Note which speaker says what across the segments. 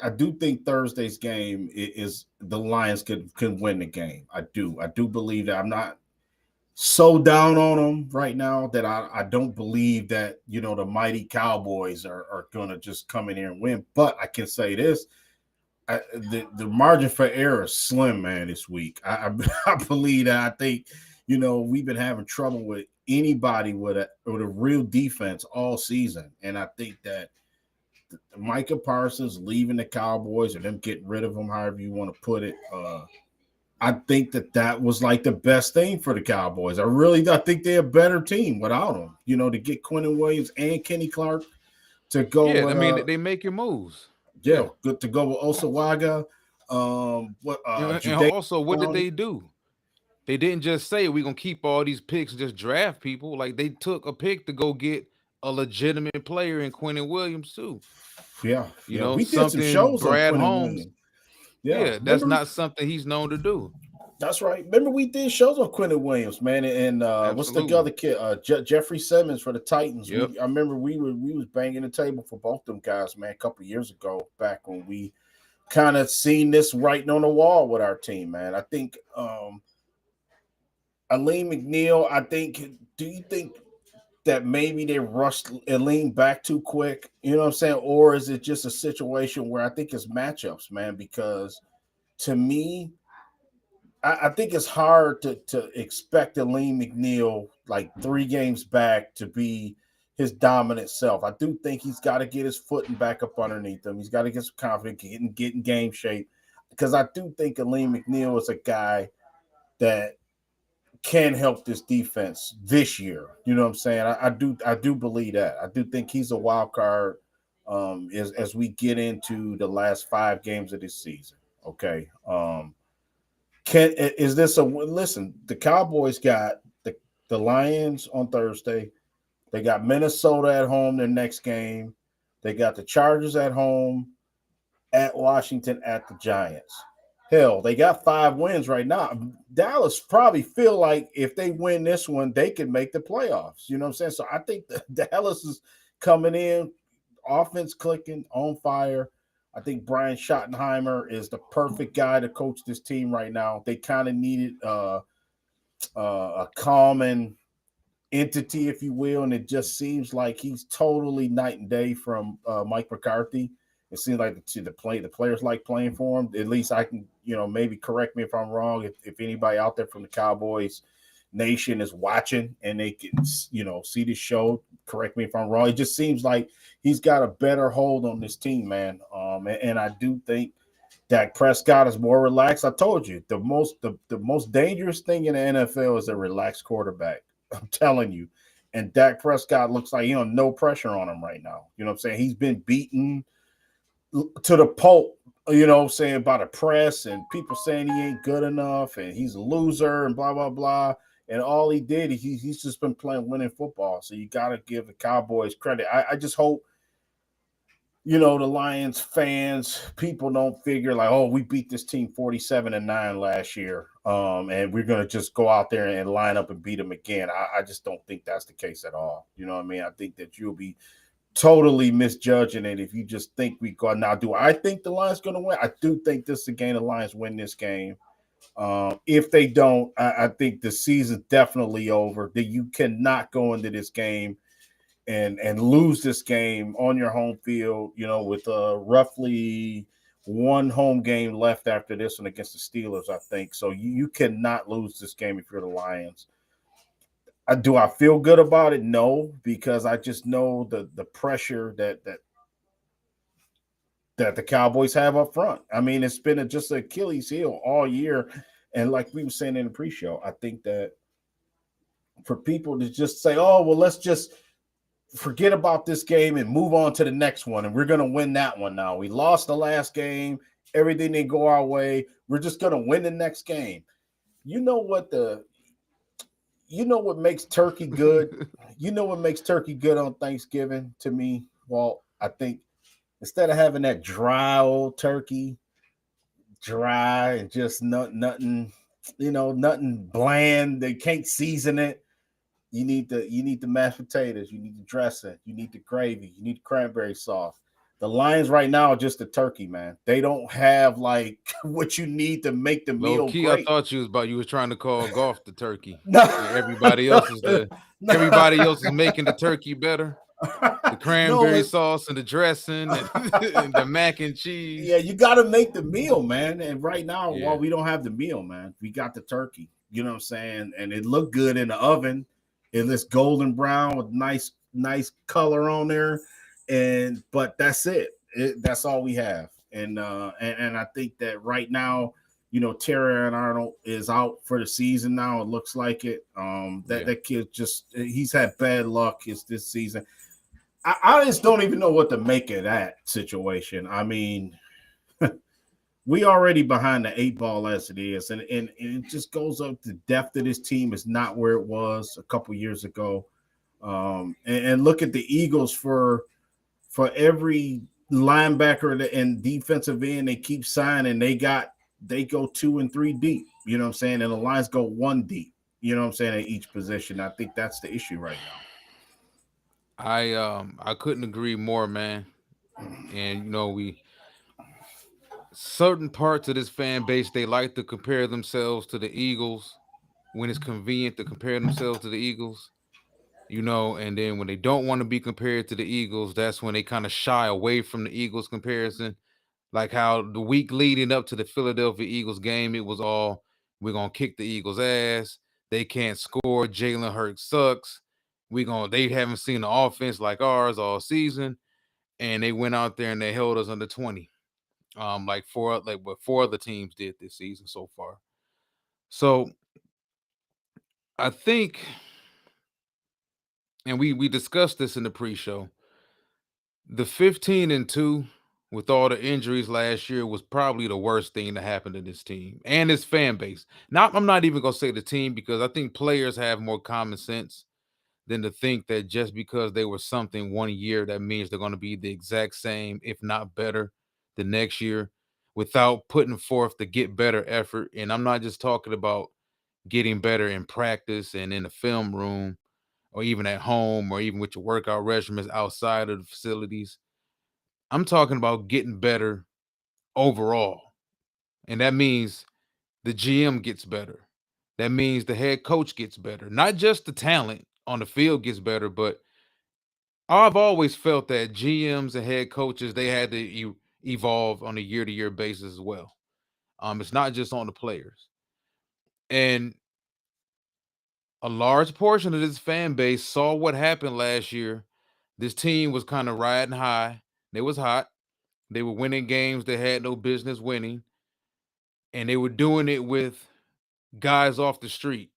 Speaker 1: I do think Thursday's game is the Lions can win the game. I do believe that. I'm not so down on them right now that I don't believe that the mighty Cowboys are going to just come in here and win. But I can say this: the margin for error is slim, man. This week, I believe that. I think we've been having trouble with anybody with a real defense all season, and I think that Micah Parsons leaving the Cowboys or them getting rid of him, however you want to put it. I think that was like the best thing for the Cowboys. I think they're a better team without him. To get Quentin Williams and Kenny Clark to go
Speaker 2: Yeah, I
Speaker 1: with
Speaker 2: mean they make your moves.
Speaker 1: yeah,
Speaker 2: Yeah.
Speaker 1: good to go with Osawaga. What
Speaker 2: And
Speaker 1: Judea
Speaker 2: also, what did
Speaker 1: Clowney.
Speaker 2: they do? They didn't just say we're gonna keep all these picks and just draft people. Like they took a pick to go get a legitimate player in Quentin Williams too.
Speaker 1: Yeah,
Speaker 2: You
Speaker 1: yeah.
Speaker 2: know,
Speaker 1: We did some
Speaker 2: something
Speaker 1: shows on
Speaker 2: Brad
Speaker 1: Quentin
Speaker 2: Holmes.
Speaker 1: Williams. Yeah,
Speaker 2: Yeah, that's
Speaker 1: remember
Speaker 2: not something he's known to do.
Speaker 1: that's right. Remember we did shows on Quentin Williams, man, and what's the
Speaker 2: Absolutely.
Speaker 1: other kid? Jeffrey Simmons for the Titans.
Speaker 2: Yep.
Speaker 1: I remember we was banging the table for both them guys, man, a couple years ago, back when we kind of seen this writing on the wall with our team, man. I think Aleem McNeil. Do you think that maybe they rushed Aleem back too quick? You know what I'm saying, or is it just a situation where I think it's matchups, man? Because to me, I think it's hard to expect Aleem McNeil like 3 games back to be his dominant self. I do think he's got to get his footing back up underneath him. He's got to get some confidence, get in game shape. Because I do think Aleem McNeil is a guy that can help this defense this year. You know what I'm saying? I do believe that. I do think he's a wild card as we get into the last 5 games of this season. Okay. Can is this a listen? The Cowboys got the Lions on Thursday. They got Minnesota at home their next game. They got the Chargers at home, at Washington, at the Giants. Hell, they got 5 wins right now. Dallas probably feel like if they win this one, they could make the playoffs. You know what I'm saying? So I think Dallas is coming in, offense clicking, on fire. I think Brian Schottenheimer is the perfect guy to coach this team right now. They kind of needed a common entity, if you will, and it just seems like he's totally night and day from Mike McCarthy. It seems like the players like playing for him. At least I can, maybe correct me if I'm wrong. If anybody out there from the Cowboys nation is watching and they can, see this show, correct me if I'm wrong. It just seems like he's got a better hold on this team, man. And I do think Dak Prescott is more relaxed. I told you the most dangerous thing in the NFL is a relaxed quarterback. I'm telling you. And Dak Prescott looks like no pressure on him right now. You know what I'm saying? He's been beaten to the pulp, saying about the press and people saying he ain't good enough and he's a loser and blah, blah, blah. And all he did, he's just been playing winning football. So you got to give the Cowboys credit. I just hope, the Lions fans, people don't figure like, oh, we beat this team 47-9 last year. And we're going to just go out there and line up and beat them again. I just don't think that's the case at all. You know what I mean? I think that you'll be totally misjudging it if you just think we go. Now, do I think the Lions going to win? I do think this is a game the Lions win this game. If they don't, I think the season's definitely over. That you cannot go into this game and lose this game on your home field, with roughly one home game left after this one against the Steelers, I think. So you cannot lose this game if you're the Lions. Do I feel good about it? No, because I just know the pressure that the Cowboys have up front. I mean, it's been just an Achilles heel all year. And like we were saying in the pre-show, I think that for people to just say, oh, well, let's just forget about this game and move on to the next one. And we're going to win that one now. We lost the last game. Everything didn't go our way. We're just going to win the next game. You know what makes turkey good? You know what makes turkey good on Thanksgiving to me? Well, I think instead of having that dry old turkey, dry and just nothing, nothing bland. They can't season it. You need the mashed potatoes. You need the dressing. You need the gravy. You need the cranberry sauce. The Lions right now are just a turkey, man. They don't have like what you need to make the
Speaker 2: Low
Speaker 1: meal
Speaker 2: key, I
Speaker 1: great.
Speaker 2: thought you was trying to call golf the turkey,
Speaker 1: No,
Speaker 2: and everybody else is making the turkey better. The cranberry
Speaker 1: no,
Speaker 2: sauce and the dressing and, and the mac and
Speaker 1: yeah,
Speaker 2: cheese.
Speaker 1: you got to make the meal, man. And right now, while
Speaker 2: Yeah,
Speaker 1: we don't have the meal, man, we got the turkey. You know what I'm saying? And it looked good in the oven. It looks golden brown with nice color on there. And but that's it. That's all we have. And I think that right now, Terry and Arnold is out for the season now. It looks like it. That
Speaker 2: yeah.
Speaker 1: that kid he's had bad luck this season. I just don't even know what to make of that situation. I mean, we already behind the eight ball as it is, and it just goes up. The depth of this team is not where it was a couple years ago. And look at the Eagles for every linebacker and defensive end they keep signing. They go 2 and 3 deep. You know what I'm saying? And the Lions go 1 deep. You know what I'm saying, at each position. I think that's the issue right
Speaker 2: I couldn't agree more, man.
Speaker 1: now.
Speaker 2: And we certain parts of this fan base, they like to compare themselves to the Eagles when it's convenient to compare themselves to the Eagles. And then when they don't want to be compared to the Eagles, that's when they kind of shy away from the Eagles comparison. Like how the week leading up to the Philadelphia Eagles game, it was all, we're gonna kick the Eagles' ass. They can't score. Jalen Hurts sucks. They haven't seen the offense like ours all season. And they went out there and they held us under 20. Like what four other teams did this season so far. So I think, and we discussed this in the pre-show, the 15-2 with all the injuries last year was probably the worst thing to happen to this team and its fan base. I'm not even gonna say the team, because I think players have more common sense than to think that just because they were something one year, that means they're going to be the exact same, if not better, the next year, without putting forth the get better effort. And I'm not just talking about getting better in practice and in the film room, or even at home, or even with your workout regimens outside of the facilities. I'm talking about getting better overall. And that means the GM gets better. That means the head coach gets better. Not just the talent on the field gets better, but I've always felt that GMs and head coaches, they had to evolve on a year-to-year basis as well. It's not just on the players. And a large portion of this fan base saw what happened last year. This team was kind of riding high. They was hot. They were winning games they had no business winning, and they were doing it with guys off the street.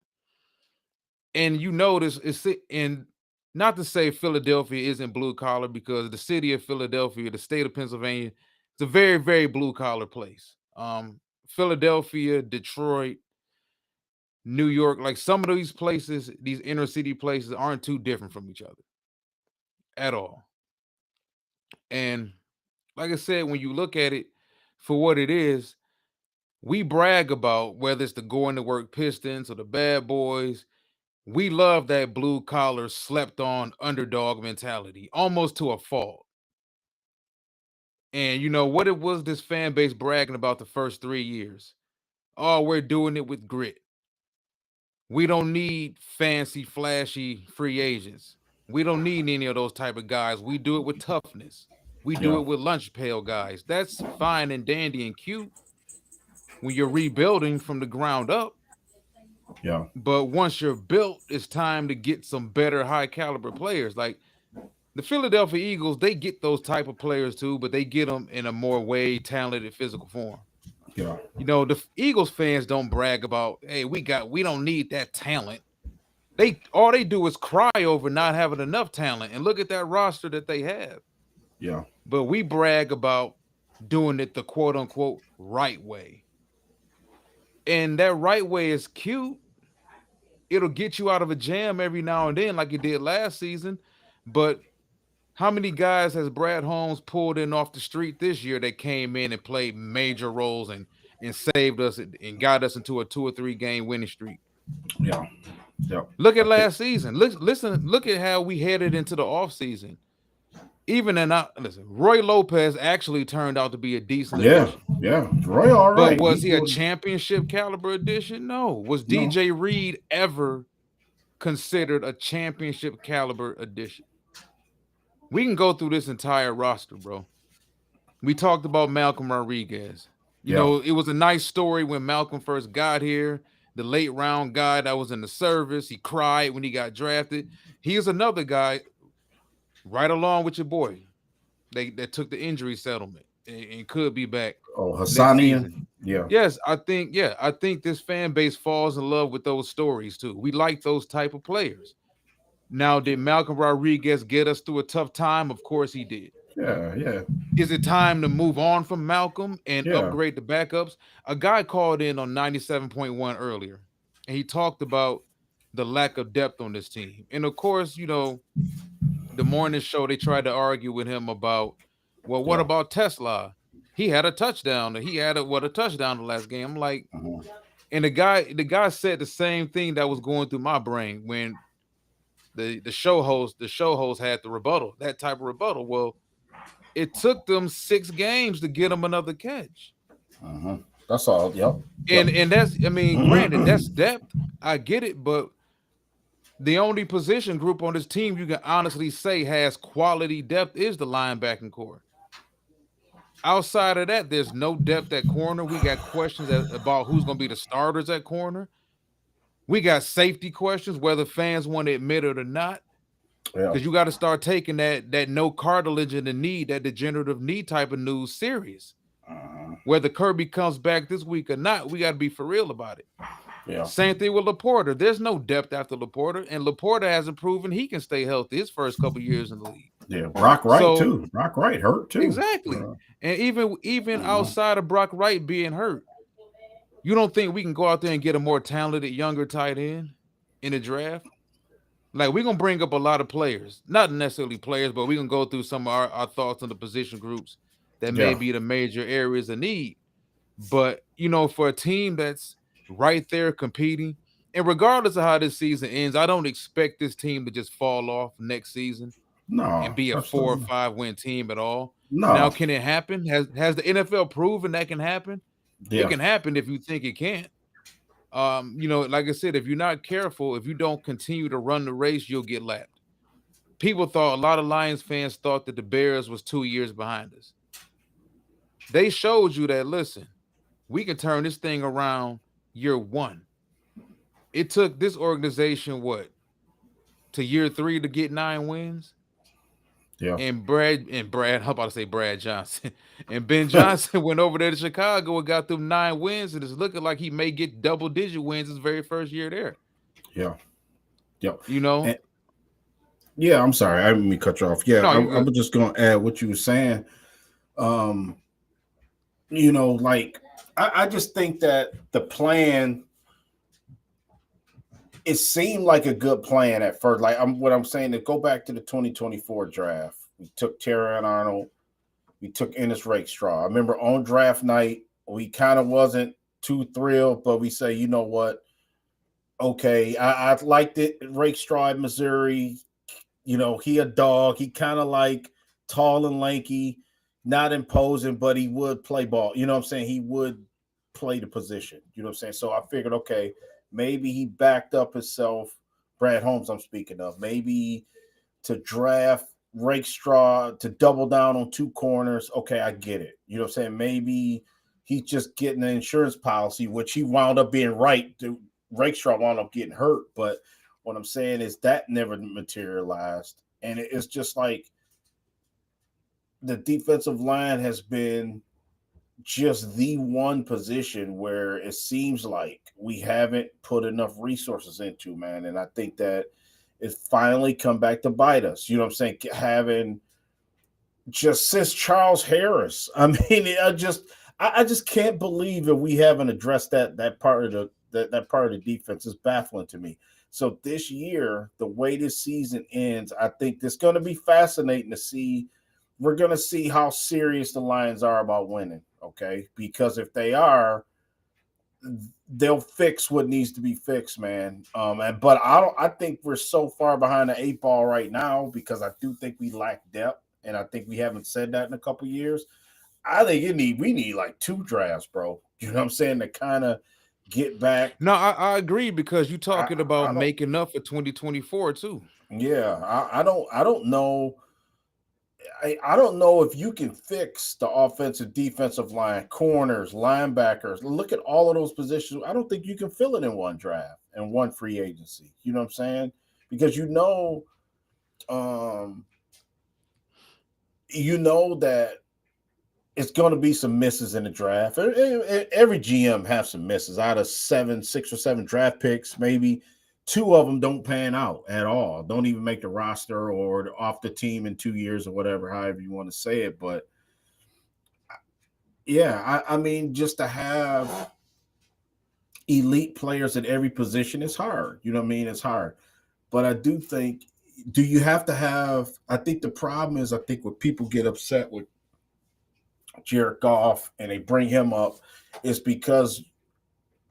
Speaker 2: And you notice and not to say Philadelphia isn't blue collar, because the city of Philadelphia, the state of Pennsylvania, it's a very, very blue collar place. Philadelphia, Detroit, New York, like some of these places, these inner city places aren't too different from each other at all. And like I said, when you look at it for what it is, we brag about whether it's the going to work Pistons or the bad boys. We love that blue collar, slept on underdog mentality, almost to a fault. And what it was this fan base bragging about the first 3 years? Oh, we're doing it with grit. We don't need fancy, flashy free agents. We don't need any of those type of guys. We do it with toughness. We do
Speaker 1: Yeah,
Speaker 2: it with lunch pail guys. That's fine and dandy and cute when you're rebuilding from the ground up.
Speaker 1: yeah,
Speaker 2: But once you're built, it's time to get some better high caliber players. Like the Philadelphia Eagles, they get those type of players too, but they get them in a more way talented physical form.
Speaker 1: yeah,
Speaker 2: The Eagles fans don't brag about, hey, we don't need that talent. They all they do is cry over not having enough talent, and look at that roster that they have.
Speaker 1: yeah,
Speaker 2: But we brag about doing it the quote unquote right way. And that right way is cute. It'll get you out of a jam every now and then, like it did last season. But how many guys has Brad Holmes pulled in off the street this year that came in and played major roles and saved us and got us into a 2 or 3 game winning streak?
Speaker 1: yeah, yeah.
Speaker 2: Look
Speaker 1: I
Speaker 2: at
Speaker 1: think,
Speaker 2: last season. Look at how we headed into the offseason. Even in listen, Roy Lopez actually turned out to be a decent
Speaker 1: Yeah,
Speaker 2: addition.
Speaker 1: yeah. Roy, all
Speaker 2: But
Speaker 1: right.
Speaker 2: was
Speaker 1: He
Speaker 2: he a
Speaker 1: doing
Speaker 2: championship caliber addition? No. Was
Speaker 1: no.
Speaker 2: DJ Reed ever considered a championship caliber addition? We can go through this entire roster, bro. We talked about Malcolm Rodriguez. You
Speaker 1: Yeah.
Speaker 2: know, it was a nice story when Malcolm first got here. The late round guy that was in the service, he cried when he got drafted. He is another guy right along with your boy. They took the injury settlement and could be back
Speaker 1: Oh,
Speaker 2: next
Speaker 1: Hassanian.
Speaker 2: season.
Speaker 1: Yeah.
Speaker 2: Yes, I think this fan base falls in love with those stories too. We like those type of players. Now, did Malcolm Rodriguez get us through a tough time? Of course he did.
Speaker 1: Yeah. Yeah.
Speaker 2: Is it time to move on from Malcolm and
Speaker 1: Yeah.
Speaker 2: upgrade the backups? A guy called in on 97.1 earlier, and he talked about the lack of depth on this team. And of course, you know, the morning show, they tried to argue with him about, well, what
Speaker 1: Yeah.
Speaker 2: about Tesla? He had a touchdown. He had a touchdown the last game. I'm like,
Speaker 1: Mhm.
Speaker 2: and the guy said the same thing that was going through my brain when the show host had the rebuttal, that type of rebuttal. Well, it took them 6 games to get him another catch.
Speaker 1: Mhm. That's all. Yep. Yep.
Speaker 2: And that's, I mean, granted, that's depth. I get it, but the only position group on this team you can honestly say has quality depth is the linebacking core. Outside of that, there's no depth at corner. We got questions about who's going to be the starters at corner. We got safety questions, whether fans want to admit it or not.
Speaker 1: Yeah.
Speaker 2: Because you got to start taking that no cartilage in the knee, that degenerative knee type of news serious.
Speaker 1: Uh,
Speaker 2: Whether Kerby comes back this week or not, we got to be for real about it.
Speaker 1: yeah.
Speaker 2: Same thing with Laporta. There's no depth after Laporta, and Laporta hasn't proven he can stay healthy his first couple years in the league.
Speaker 1: Yeah. Brock Wright
Speaker 2: So
Speaker 1: too. Brock Wright hurt too.
Speaker 2: exactly, and even
Speaker 1: Mhm.
Speaker 2: outside of Brock Wright being hurt, you don't think we can go out there and get a more talented, younger tight end in the draft? Like, we're gonna bring up a lot of players, not necessarily players, but we're gonna go through some of our thoughts on the position groups that may
Speaker 1: Yeah.
Speaker 2: be the major areas of need. But you know, for a team that's right there competing, and regardless of how this season ends, I don't expect this team to just fall off next season and
Speaker 1: No.
Speaker 2: be a four or
Speaker 1: Absolutely.
Speaker 2: five win team at all. Now,
Speaker 1: No.
Speaker 2: can it happen? Has the NFL proven that can happen? It
Speaker 1: Yeah.
Speaker 2: can happen if you think it can't. You know, like I said, if you're not careful, if you don't continue to run the race, you'll get lapped. People thought, a lot of Lions fans thought that the Bears was 2 years behind us. They showed you that, listen, we can turn this thing around year one. It took this organization what, to year three to get 9 wins?
Speaker 1: Yeah.
Speaker 2: And Brad, how about to say Brad Johnson? And Ben Johnson went over there to Chicago and got them 9 wins, and it's looking like he may get double-digit wins his very first year there.
Speaker 1: Yeah. Yeah.
Speaker 2: You know?
Speaker 1: And yeah, I'm sorry. I didn't mean to cut you off. Yeah,
Speaker 2: No,
Speaker 1: I,
Speaker 2: you
Speaker 1: I
Speaker 2: good.
Speaker 1: was just going to add what you were saying. Um, like I just think that the plan, it seemed like a good plan at first. Like what I'm saying, to go back to the 2024 draft, we took Terran Arnold, we took Ennis Rakestraw. I remember on draft night, we kind of wasn't too thrilled, but we say, you know what? Okay, I liked it. Rakestraw at Missouri. He a dog. He kind of like tall and lanky, not imposing, but he would play ball. You know what I'm saying? He would play the position. You know what I'm saying? So I figured, okay, maybe he backed up himself. Brad Holmes, I'm speaking of. Maybe to draft Rakestraw to double down on two corners. Okay, I get it. You know what I'm saying? Maybe he's just getting an insurance policy, which he wound up being right. Rakestraw wound up getting hurt, but what I'm saying is that never materialized. And it's just like the defensive line has been just the one position where it seems like we haven't put enough resources into, man. And I think that it finally come back to bite us. You know what I'm saying? Having just since Charles Harris. I mean, I just can't believe that we haven't addressed that part of that part of the defense is baffling to me. So this year, the way this season ends, I think it's going to be fascinating to see. We're going to see how serious the Lions are about winning, okay? Because if they are, they'll fix what needs to be fixed, man. But I think we're so far behind the eight ball right now because I do think we lack depth. and I think we haven't said that in a couple years. I think we need like two drafts, bro. You know what I'm saying, to kind of get back.
Speaker 2: No, I agree because you
Speaker 1: I
Speaker 2: talking about
Speaker 1: I don't.
Speaker 2: making up for 2024 too.
Speaker 1: Yeah, I don't know. I don't know if you can fix the offensive defensive line, corners, linebackers. Look at all of those positions. I don't think you can fill it in one draft and one free agency. You know what I'm saying? Because um, you know that it's going to be some misses in the draft. Every GM has some misses. Out of 6 or 7 draft picks, maybe 2 of them don't pan out at all. Don't even make the roster or off the team in 2 years or whatever, however you want to say it. But yeah, I mean, just to have elite players at every position is hard. You know what I mean? It's hard. But I do think, do you have to have? I think the problem is, I think when people get upset with Jared Goff and they bring him up, is because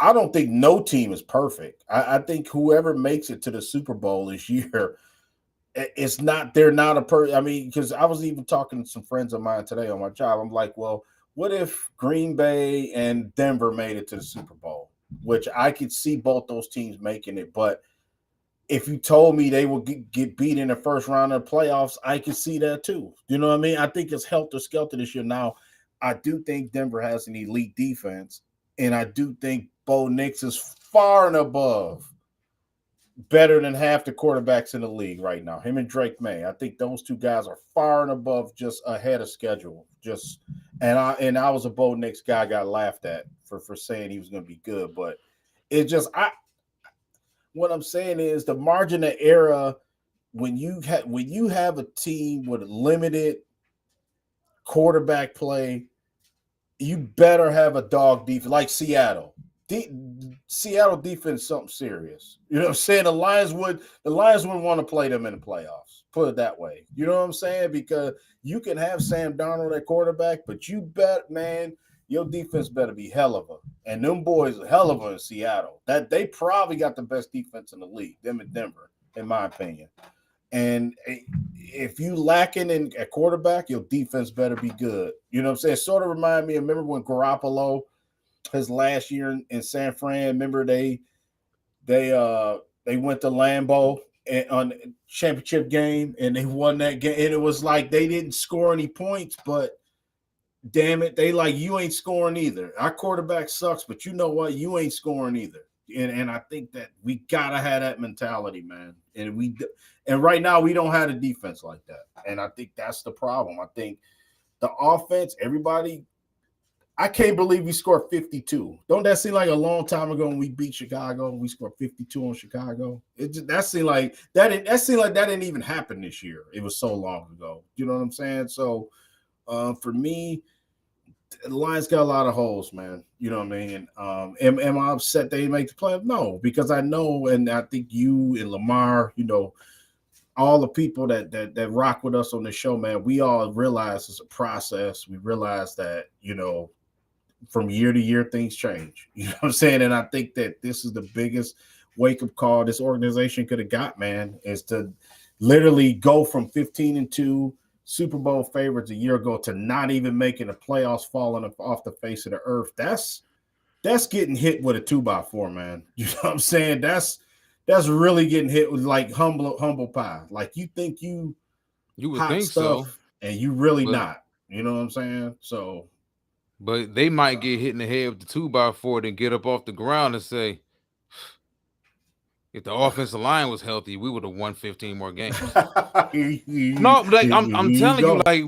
Speaker 1: I don't think no team is perfect. I think whoever makes it to the Super Bowl this year, it's not, they're not a I mean, because I was even talking to some friends of mine today on my job. I'm like, well, what if Green Bay and Denver made it to the Super Bowl? Which I could see both those teams making it, but if you told me they would get beat in the first round of the playoffs, I could see that too. You know what I mean? I think it's helter skelter this year. Now, I do think Denver has an elite defense, and I do think Bo Nix is far and above better than half the quarterbacks in the league right now. Him and Drake May. I think those two guys are far and above, just ahead of schedule. Just and I was a Bo Nix guy, got laughed at for saying he was going to be good, but it just I what I'm saying is the margin of error when you have a team with limited quarterback play, you better have a dog defense like Seattle. Seattle defense is something serious. You know what I'm saying? The Lions wouldn't want to play them in the playoffs. Put it that way. You know what I'm saying? Because you can have Sam Darnold at quarterback, but you bet, man, your defense better be hell of a. And them boys are hell of a in Seattle. That they probably got the best defense in the league. Them in Denver, in my opinion. And if you lacking in at quarterback, your defense better be good. You know what I'm saying? Sort of remind me. Remember when Garoppolo, his last year in San Fran? Remember they went to Lambeau on championship game and they won that game. And it was like they didn't score any points, but damn it, they like, you ain't scoring either. Our quarterback sucks, but you know what? You ain't scoring either. And I think that we gotta have that mentality, man. And right now we don't have a defense like that. And I think that's the problem. I think the offense, everybody, I can't believe we scored 52. Don't that seem like a long time ago when we beat Chicago and we scored 52 on Chicago? That seemed like that didn't even happen this year. It was so long ago. You know what I'm saying? So for me, the Lions got a lot of holes, man. You know what I mean? Am I upset they make the playoff? No, because I know, and I think you and Lamar, all the people that rock with us on the show, man, we all realize it's a process. We realize that, from year to year, things change. You know what I'm saying? And I think that this is the biggest wake up call this organization could have got, man, is to literally go from 15-2 Super Bowl favorites a year ago to not even making the playoffs, falling off the face of the earth. That's getting hit with a 2x4, man. You know what I'm saying? That's really getting hit with like humble pie. Like you think you
Speaker 2: You would
Speaker 1: hot
Speaker 2: think so,
Speaker 1: stuff and you really
Speaker 2: but
Speaker 1: not. You know what I'm saying? So
Speaker 2: they might get hit in the head with the 2x4 and get up off the ground and say, if the offensive line was healthy, we would have won 15 more games. No, like I'm
Speaker 1: here you
Speaker 2: telling you,
Speaker 1: go.
Speaker 2: like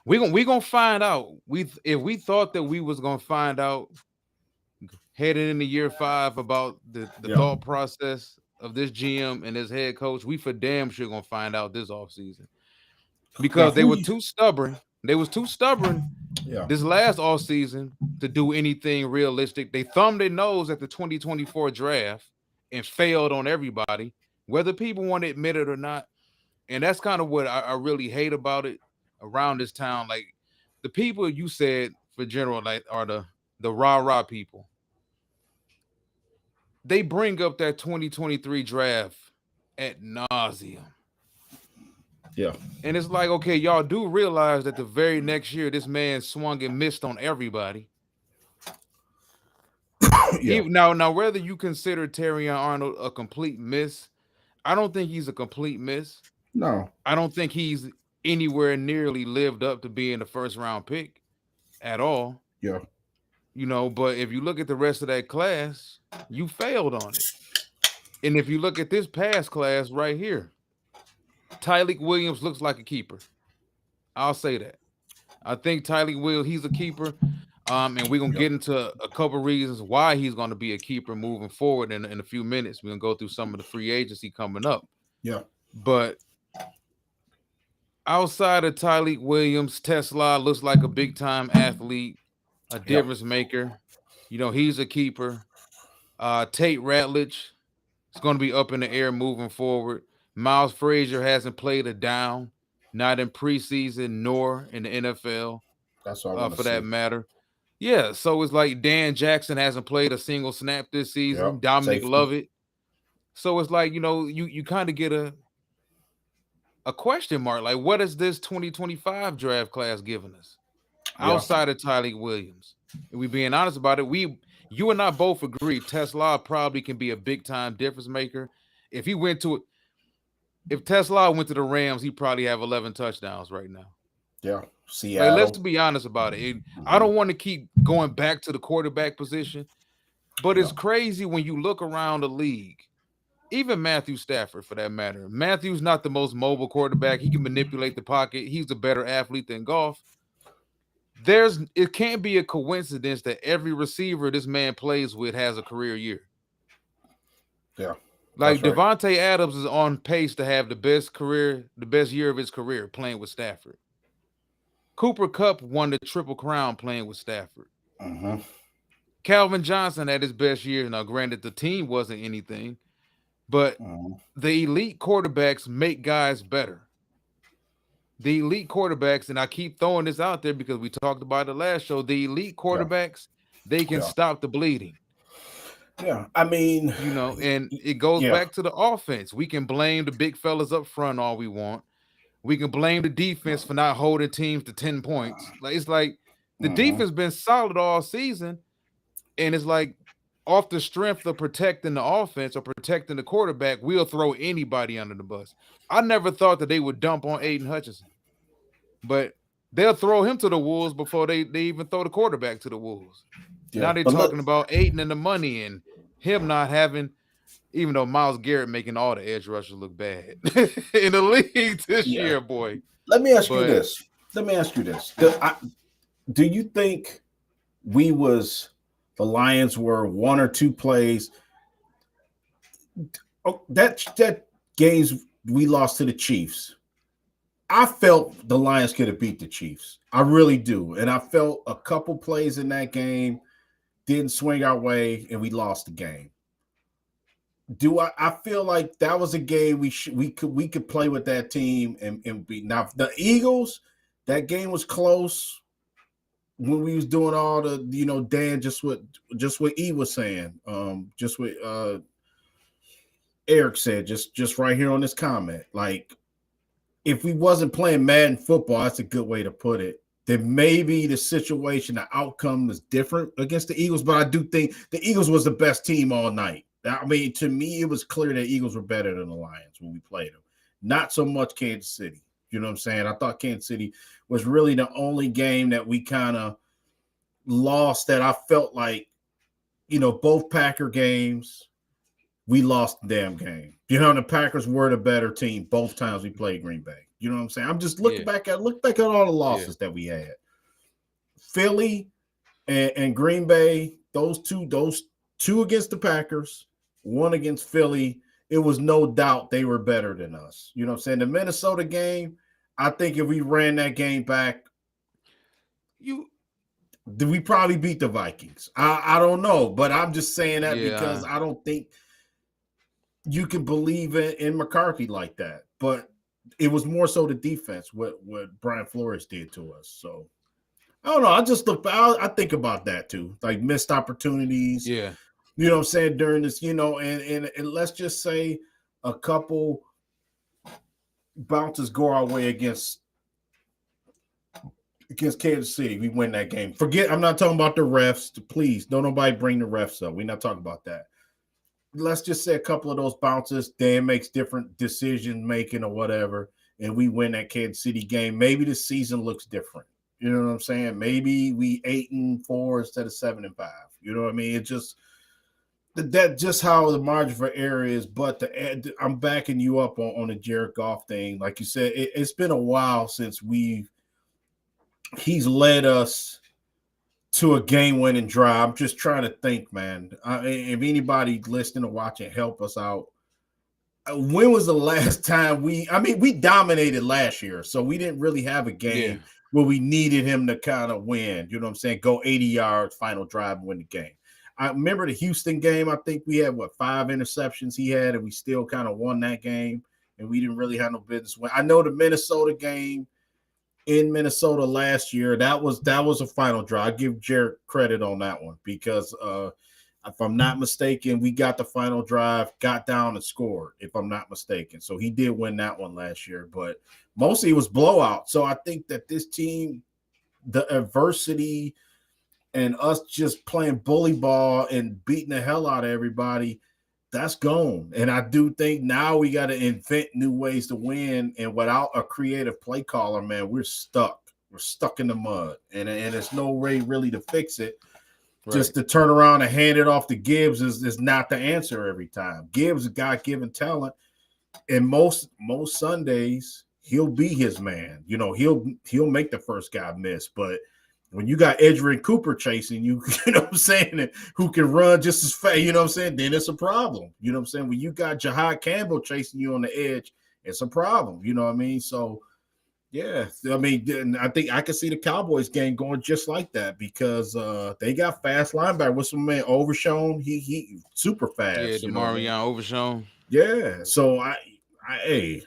Speaker 2: we gonna find out. If we thought that we was gonna find out heading into year 5 about the
Speaker 1: Yeah.
Speaker 2: thought process of this GM and this head coach, we for damn sure gonna find out this offseason.
Speaker 1: Now
Speaker 2: Because they
Speaker 1: who
Speaker 2: were
Speaker 1: you
Speaker 2: too stubborn. They was too stubborn
Speaker 1: yeah.
Speaker 2: this last offseason to do anything realistic. They thumbed their nose at the 2024 draft and failed on everybody, whether people want to admit it or not. And that's kind of what I really hate about it around this town. Like the people you said for general, like are the rah-rah people. They bring up that 2023 draft at nauseum.
Speaker 1: Yeah.
Speaker 2: And it's like, okay, y'all do realize that the very next year, this man swung and missed on everybody.
Speaker 1: Yeah.
Speaker 2: Even now, whether you consider Terrion Arnold a complete miss, I don't think he's a complete miss.
Speaker 1: No.
Speaker 2: I don't think he's anywhere nearly lived up to being the first round pick at all.
Speaker 1: Yeah.
Speaker 2: But if you look at the rest of that class, you failed on it. And if you look at this past class right here, Tyleek Williams looks like a keeper. I'll say that. I think Tyleek Williams, he's a keeper. And we're gonna
Speaker 1: Yeah.
Speaker 2: get into a couple reasons why he's gonna be a keeper moving forward in a few minutes. We're gonna go through some of the free agency coming up.
Speaker 1: Yeah.
Speaker 2: But outside of Tyleek Williams, Tesla looks like a big time athlete, a
Speaker 1: Yeah.
Speaker 2: difference maker. He's a keeper. Tate Ratledge is going to be up in the air moving forward. Miles Frazier hasn't played a down, not in preseason nor in the NFL,
Speaker 1: That's what I want to
Speaker 2: for that
Speaker 1: see.
Speaker 2: matter. Yeah, so it's like Dan Jackson hasn't played a single snap this
Speaker 1: Yeah.
Speaker 2: season. Dominic
Speaker 1: Safety.
Speaker 2: Lovett. So it's like, you kind of get a question mark. Like, what is this 2025 draft class giving us
Speaker 1: Yeah.
Speaker 2: outside of Tyleek Williams? And we being honest about it, you and I both agree Tesla probably can be a big time difference maker. If Tesla went to the Rams, he'd probably have 11 touchdowns right now.
Speaker 1: Yeah.
Speaker 2: Like, let's
Speaker 1: Seattle.
Speaker 2: be honest about it. I don't want to keep going back to the quarterback position, but it's crazy when you look around the league. Even Matthew Stafford, for that matter. Matthew's not the most mobile quarterback. He can manipulate the pocket. He's a better athlete than Goff. It can't be a coincidence that every receiver this man plays with has a career year.
Speaker 1: Yeah.
Speaker 2: Like
Speaker 1: That's right.
Speaker 2: Devontae Adams is on pace to have the best year of his career playing with Stafford. Cooper Kupp won the Triple Crown playing with Stafford.
Speaker 1: Mm-hmm.
Speaker 2: Calvin Johnson had his best year. Now, granted, the team wasn't anything, but the elite quarterbacks make guys better. The elite quarterbacks, and I keep throwing this out there because we talked about the last show, the elite quarterbacks, they can stop the bleeding.
Speaker 1: Yeah. I mean,
Speaker 2: and it goes back to the offense. We can blame the big fellas up front all we want. We can blame the defense for not holding teams to 10 points. Like, it's like the defense been solid all season, and it's like off the strength of protecting the offense or protecting the quarterback, we'll throw anybody under the bus. I never thought that they would dump on Aiden Hutchinson, but they'll throw him to the wolves before they even throw the quarterback to the wolves. Yeah, now they're talking about Aiden and the money and him not having, even though Myles Garrett making all the edge rushers look bad in the league this year, boy.
Speaker 1: Let me ask you this. Do you think the Lions were one or two plays? That games we lost to the Chiefs. I felt the Lions could have beat the Chiefs. I really do. And I felt a couple plays in that game didn't swing our way, and we lost the game. I feel like that was a game we could play with that team and beat. Now the Eagles, that game was close when we was doing all the, Dan, just what E was saying, just what Eric said, just right here on this comment. Like, if we wasn't playing Madden football, that's a good way to put it, then maybe the situation, the outcome was different against the Eagles. But I do think the Eagles was the best team all night. I mean, to me, it was clear that Eagles were better than the Lions when we played them. Not so much Kansas City. You know what I'm saying? I thought Kansas City was really the only game that we kind of lost that I felt like, both Packer games, we lost the damn game. The Packers were the better team both times we played Green Bay. You know what I'm saying? I'm just looking back at all the losses that we had. Philly and Green Bay, those two against the Packers, one against Philly. It was no doubt they were better than us. You know what I'm saying? The Minnesota game, I think if we ran that game back, we probably beat the Vikings. I don't know, but I'm just saying that because I don't think you can believe in McCarthy like that. But it was more so the defense, what Brian Flores did to us. So I don't know. I think about that too, like missed opportunities.
Speaker 2: Yeah.
Speaker 1: You know what I'm saying, during this, and let's just say a couple, bounces go our way against Kansas City, we win that game. Forget, I'm not talking about the refs. Please, don't nobody bring the refs up. We're not talking about that. Let's just say a couple of those bounces, Dan makes different decision making or whatever, and we win that Kansas City game. Maybe the season looks different. You know what I'm saying? Maybe we 8-4 instead of 7-5. You know what I mean? It just that just how the margin for error is. But I'm backing you up on the Jared Goff thing. Like you said, it's been a while since he's led us to a game-winning drive. I'm just trying to think, man. If anybody listening or watching, help us out. When was the last time we dominated last year, so we didn't really have a game
Speaker 2: Yeah.
Speaker 1: where we needed him to kind of win. You know what I'm saying? Go 80 yards, final drive, and win the game. I remember the Houston game. I think we had 5 interceptions he had, and we still kind of won that game, and we didn't really have no business win. I know the Minnesota game in Minnesota last year, that was a final draw. I give Jared credit on that one because if I'm not mistaken, we got the final drive, got down and scored, if I'm not mistaken. So he did win that one last year, but mostly it was blowout. So I think that this team, the adversity and us just playing bully ball and beating the hell out of everybody, that's gone. And I do think now we got to invent new ways to win. And without a creative play caller, man, we're stuck. We're stuck in the mud. And there's no way really to fix it.
Speaker 2: Right.
Speaker 1: Just to turn around and hand it off to Gibbs is not the answer every time. Gibbs is God-given talent. And most Sundays, he'll be his man. You know, he'll make the first guy miss. But when you got Edgerrin Cooper chasing you, you know what I'm saying, who can run just as fast, you know what I'm saying, then it's a problem. You know what I'm saying? When you got Jahad Campbell chasing you on the edge, it's a problem. You know what I mean? So, yeah, I mean, I think I can see the Cowboys game going just like that because they got fast linebacker. What's my man Overshown? He super
Speaker 2: Yeah,
Speaker 1: fast. You know what I mean?
Speaker 2: Demarion Overshown.
Speaker 1: Yeah. So hey,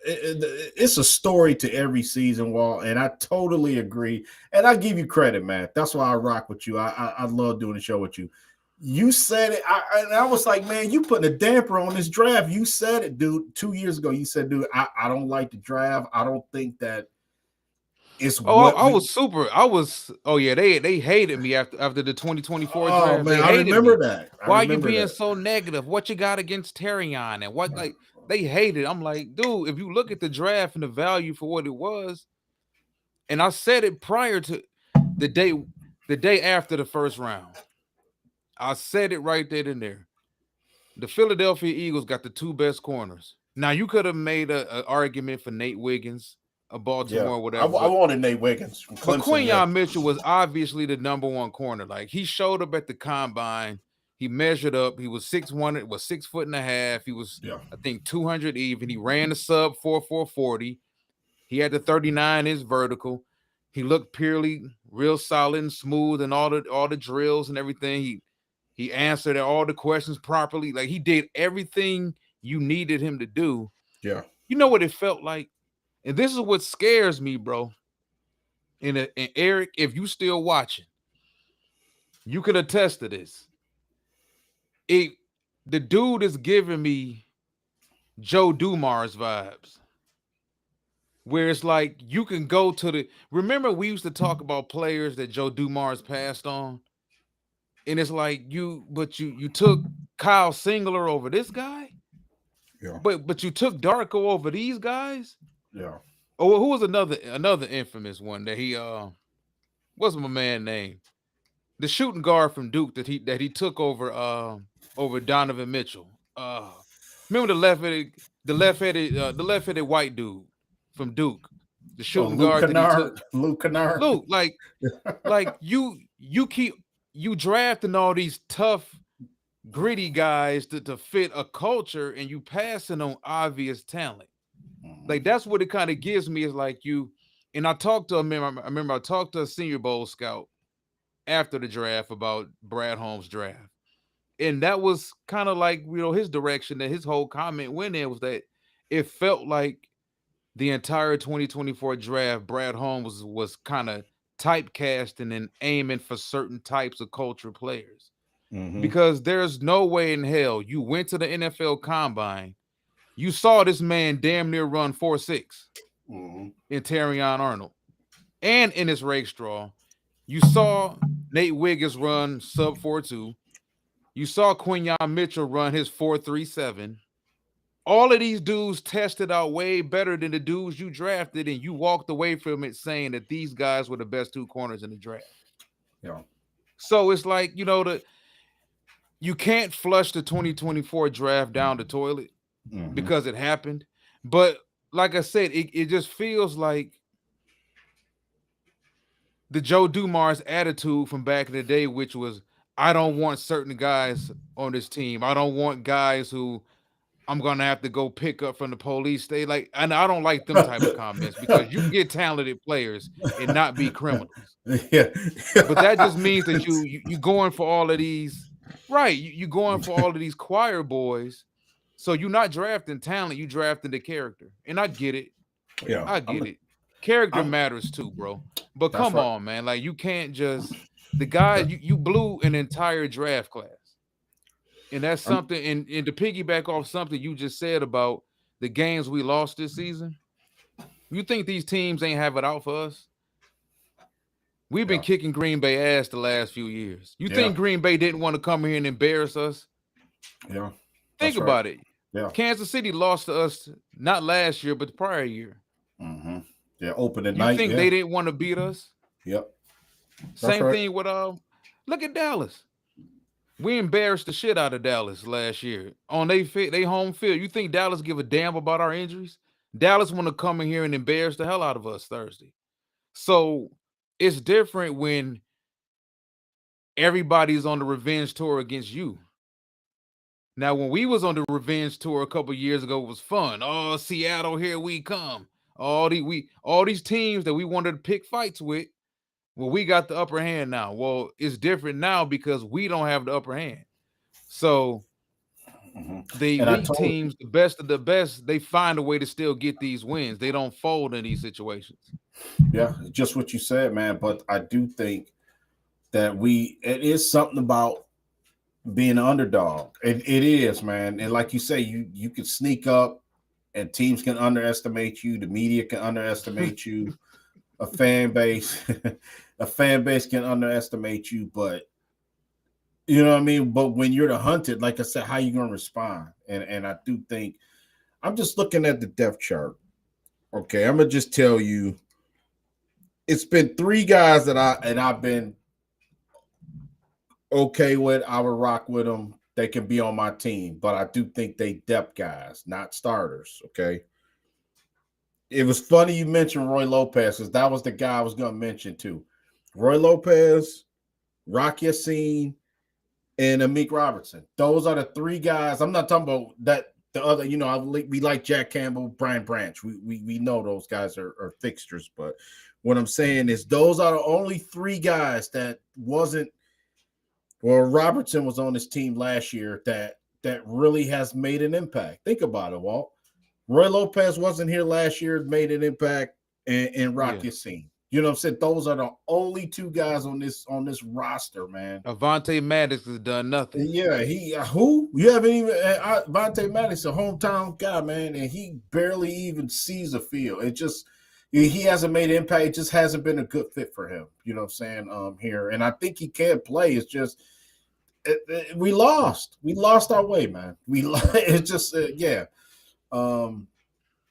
Speaker 1: it's a story to every season, Walt, and I totally agree. And I give you credit, man. That's why I rock with you. I love doing the show with you. You said it, and I was like, man, you putting a damper on this draft. You said it, dude. 2 years ago, you said, dude, I don't like the draft. I don't think that it's
Speaker 2: Oh,
Speaker 1: what
Speaker 2: I
Speaker 1: we.
Speaker 2: was super. I was. Oh yeah, they hated me after the 2024
Speaker 1: Oh
Speaker 2: draft.
Speaker 1: man,
Speaker 2: They
Speaker 1: I
Speaker 2: hated
Speaker 1: remember
Speaker 2: me.
Speaker 1: that. I
Speaker 2: Why are you
Speaker 1: remember
Speaker 2: being
Speaker 1: that.
Speaker 2: so negative? What you got against Terrion and what like they hated? I'm like, dude, if you look at the draft and the value for what it was, and I said it prior to the day the day after the first round. I said it right there and there. The Philadelphia Eagles got the 2 best corners. Now you could have made a argument for Nate Wiggins, a
Speaker 1: Yeah,
Speaker 2: Baltimore,
Speaker 1: I
Speaker 2: whatever,
Speaker 1: wanted Nate Wiggins from
Speaker 2: but
Speaker 1: Clemson. Yeah,
Speaker 2: Quinyon Mitchell was obviously the #1 corner. Like he showed up at the combine, he measured up. He was 6'1", was 6 foot and a half. He was,
Speaker 1: yeah,
Speaker 2: I think, 200 even. He ran the sub 4.40. He had the 39-inch vertical. He looked purely real solid and smooth and all the drills and everything. He answered all the questions properly. Like he did everything you needed him to do.
Speaker 1: yeah.
Speaker 2: You know what it felt like? And this is what scares me, bro. And Eric, if you still watching, you can attest to this. It the dude is giving me Joe Dumars vibes. Where it's like you can go to the remember we used to talk about players that Joe Dumars passed on, and it's like you took Kyle Singler over this guy,
Speaker 1: Yeah,
Speaker 2: but you took Darko over these guys.
Speaker 1: yeah.
Speaker 2: Oh, who was another infamous one that he what's my man name? The shooting guard from Duke that he took over Donovan Mitchell. Remember the left-headed white dude from Duke, the
Speaker 1: Oh,
Speaker 2: shooting
Speaker 1: Luke
Speaker 2: guard that he took.
Speaker 1: Kennard. Luke Kennard.
Speaker 2: Luke, like you keep you drafting all these tough, gritty guys to fit a culture, and you passing on obvious talent. Like that's what it kind of gives me is like you. And I remember I talked to a Senior Bowl scout after the draft about Brad Holmes' draft. And that was kind of like, his direction that his whole comment went in was that it felt like the entire 2024 draft, Brad Holmes was kind of typecasting and aiming for certain types of culture players.
Speaker 1: Mm-hmm.
Speaker 2: Because there's no way in hell you went to the NFL combine You saw this man damn near run 4.6
Speaker 1: Mm-hmm.
Speaker 2: in Terrion Arnold. And in his race straw, you saw Nate Wiggins run sub 4.2. You saw Quinyon Mitchell run his 4.37. All of these dudes tested out way better than the dudes you drafted, and you walked away from it saying that these guys were the best two corners in the draft.
Speaker 1: Yeah.
Speaker 2: So it's like, you can't flush the 2024 draft down the toilet
Speaker 1: Mm-hmm.
Speaker 2: because it happened. But like I said, it just feels like the Joe Dumars attitude from back in the day, which was, I don't want certain guys on this team. I don't want guys who I'm gonna have to go pick up from the police. They like, and I don't like them type of comments because you can get talented players and not be criminals.
Speaker 1: Yeah.
Speaker 2: But that just means that you going for all of these, right? You going for all of these choir boys. So you're not drafting talent, you drafting the character. And I get it.
Speaker 1: Yeah.
Speaker 2: I get it. Character
Speaker 1: I'm,
Speaker 2: matters too, bro. But
Speaker 1: that's
Speaker 2: come
Speaker 1: right.
Speaker 2: on, man. Like you can't just the guy you blew an entire draft class. And that's
Speaker 1: I'm,
Speaker 2: something, and to piggyback off something you just said about the games we lost this season. You think these teams ain't have it out for us? We've been
Speaker 1: yeah.
Speaker 2: kicking Green Bay ass the last few years. You
Speaker 1: Yeah.
Speaker 2: think Green Bay didn't want to come here and embarrass us?
Speaker 1: Yeah.
Speaker 2: Think
Speaker 1: That's right.
Speaker 2: about it.
Speaker 1: Yeah.
Speaker 2: Kansas City lost to us not last year, but the prior year.
Speaker 1: Mm-hmm. Yeah. Opening
Speaker 2: You
Speaker 1: night.
Speaker 2: think
Speaker 1: Yeah.
Speaker 2: they didn't want to beat us?
Speaker 1: Yep. That's
Speaker 2: Same
Speaker 1: right.
Speaker 2: thing with look at Dallas. We embarrassed the shit out of Dallas last year on they home field. You think Dallas give a damn about our injuries? Dallas want to come in here and embarrass the hell out of us Thursday. So it's different when everybody's on the revenge tour against you. Now, when we was on the revenge tour a couple years ago, it was fun. Oh, Seattle, here we come. All these teams that we wanted to pick fights with. Well, we got the upper hand now. Well, it's different now because we don't have the upper hand. So
Speaker 1: Mm-hmm.
Speaker 2: the
Speaker 1: And I
Speaker 2: elite
Speaker 1: told you.
Speaker 2: teams, the best of the best, they find a way to still get these wins. They don't fold in these situations.
Speaker 1: Yeah. Just what you said, man. But I do think that it is something about being an underdog. It is, man. And like you say, you can sneak up and teams can underestimate you. The media can underestimate you. A fan base, a fan base can underestimate you, but you know what I mean? But when you're the hunted, like I said, how you gonna respond? And I do think I'm just looking at the depth chart. Okay, I'm gonna just tell you it's been three guys that I've been okay with. I would rock with them. They can be on my team, but I do think they depth guys, not starters. Okay. It was funny you mentioned Roy Lopez because that was the guy I was going to mention too. Roy Lopez, Rock Yassin, and Amik Robertson. Those are the three guys. I'm not talking about that. The other, we like Jack Campbell, Brian Branch. We know those guys are fixtures, but what I'm saying is those are the only three guys that wasn't. Well, Robertson was on this team last year that really has made an impact. Think about it, Walt. Roy Lopez wasn't here last year, made an impact, and Rock
Speaker 2: Yeah.
Speaker 1: Yassin. You know what I'm saying? Those are the only two guys on this roster, man.
Speaker 2: Avante Maddox has done nothing.
Speaker 1: Yeah, who you haven't even Vontae Maddox, a hometown guy, man, and he barely even sees a field. It just he hasn't made an impact. It just hasn't been a good fit for him. You know what I'm saying? Here, and I think he can play. It's just we lost our way, man. It's just yeah.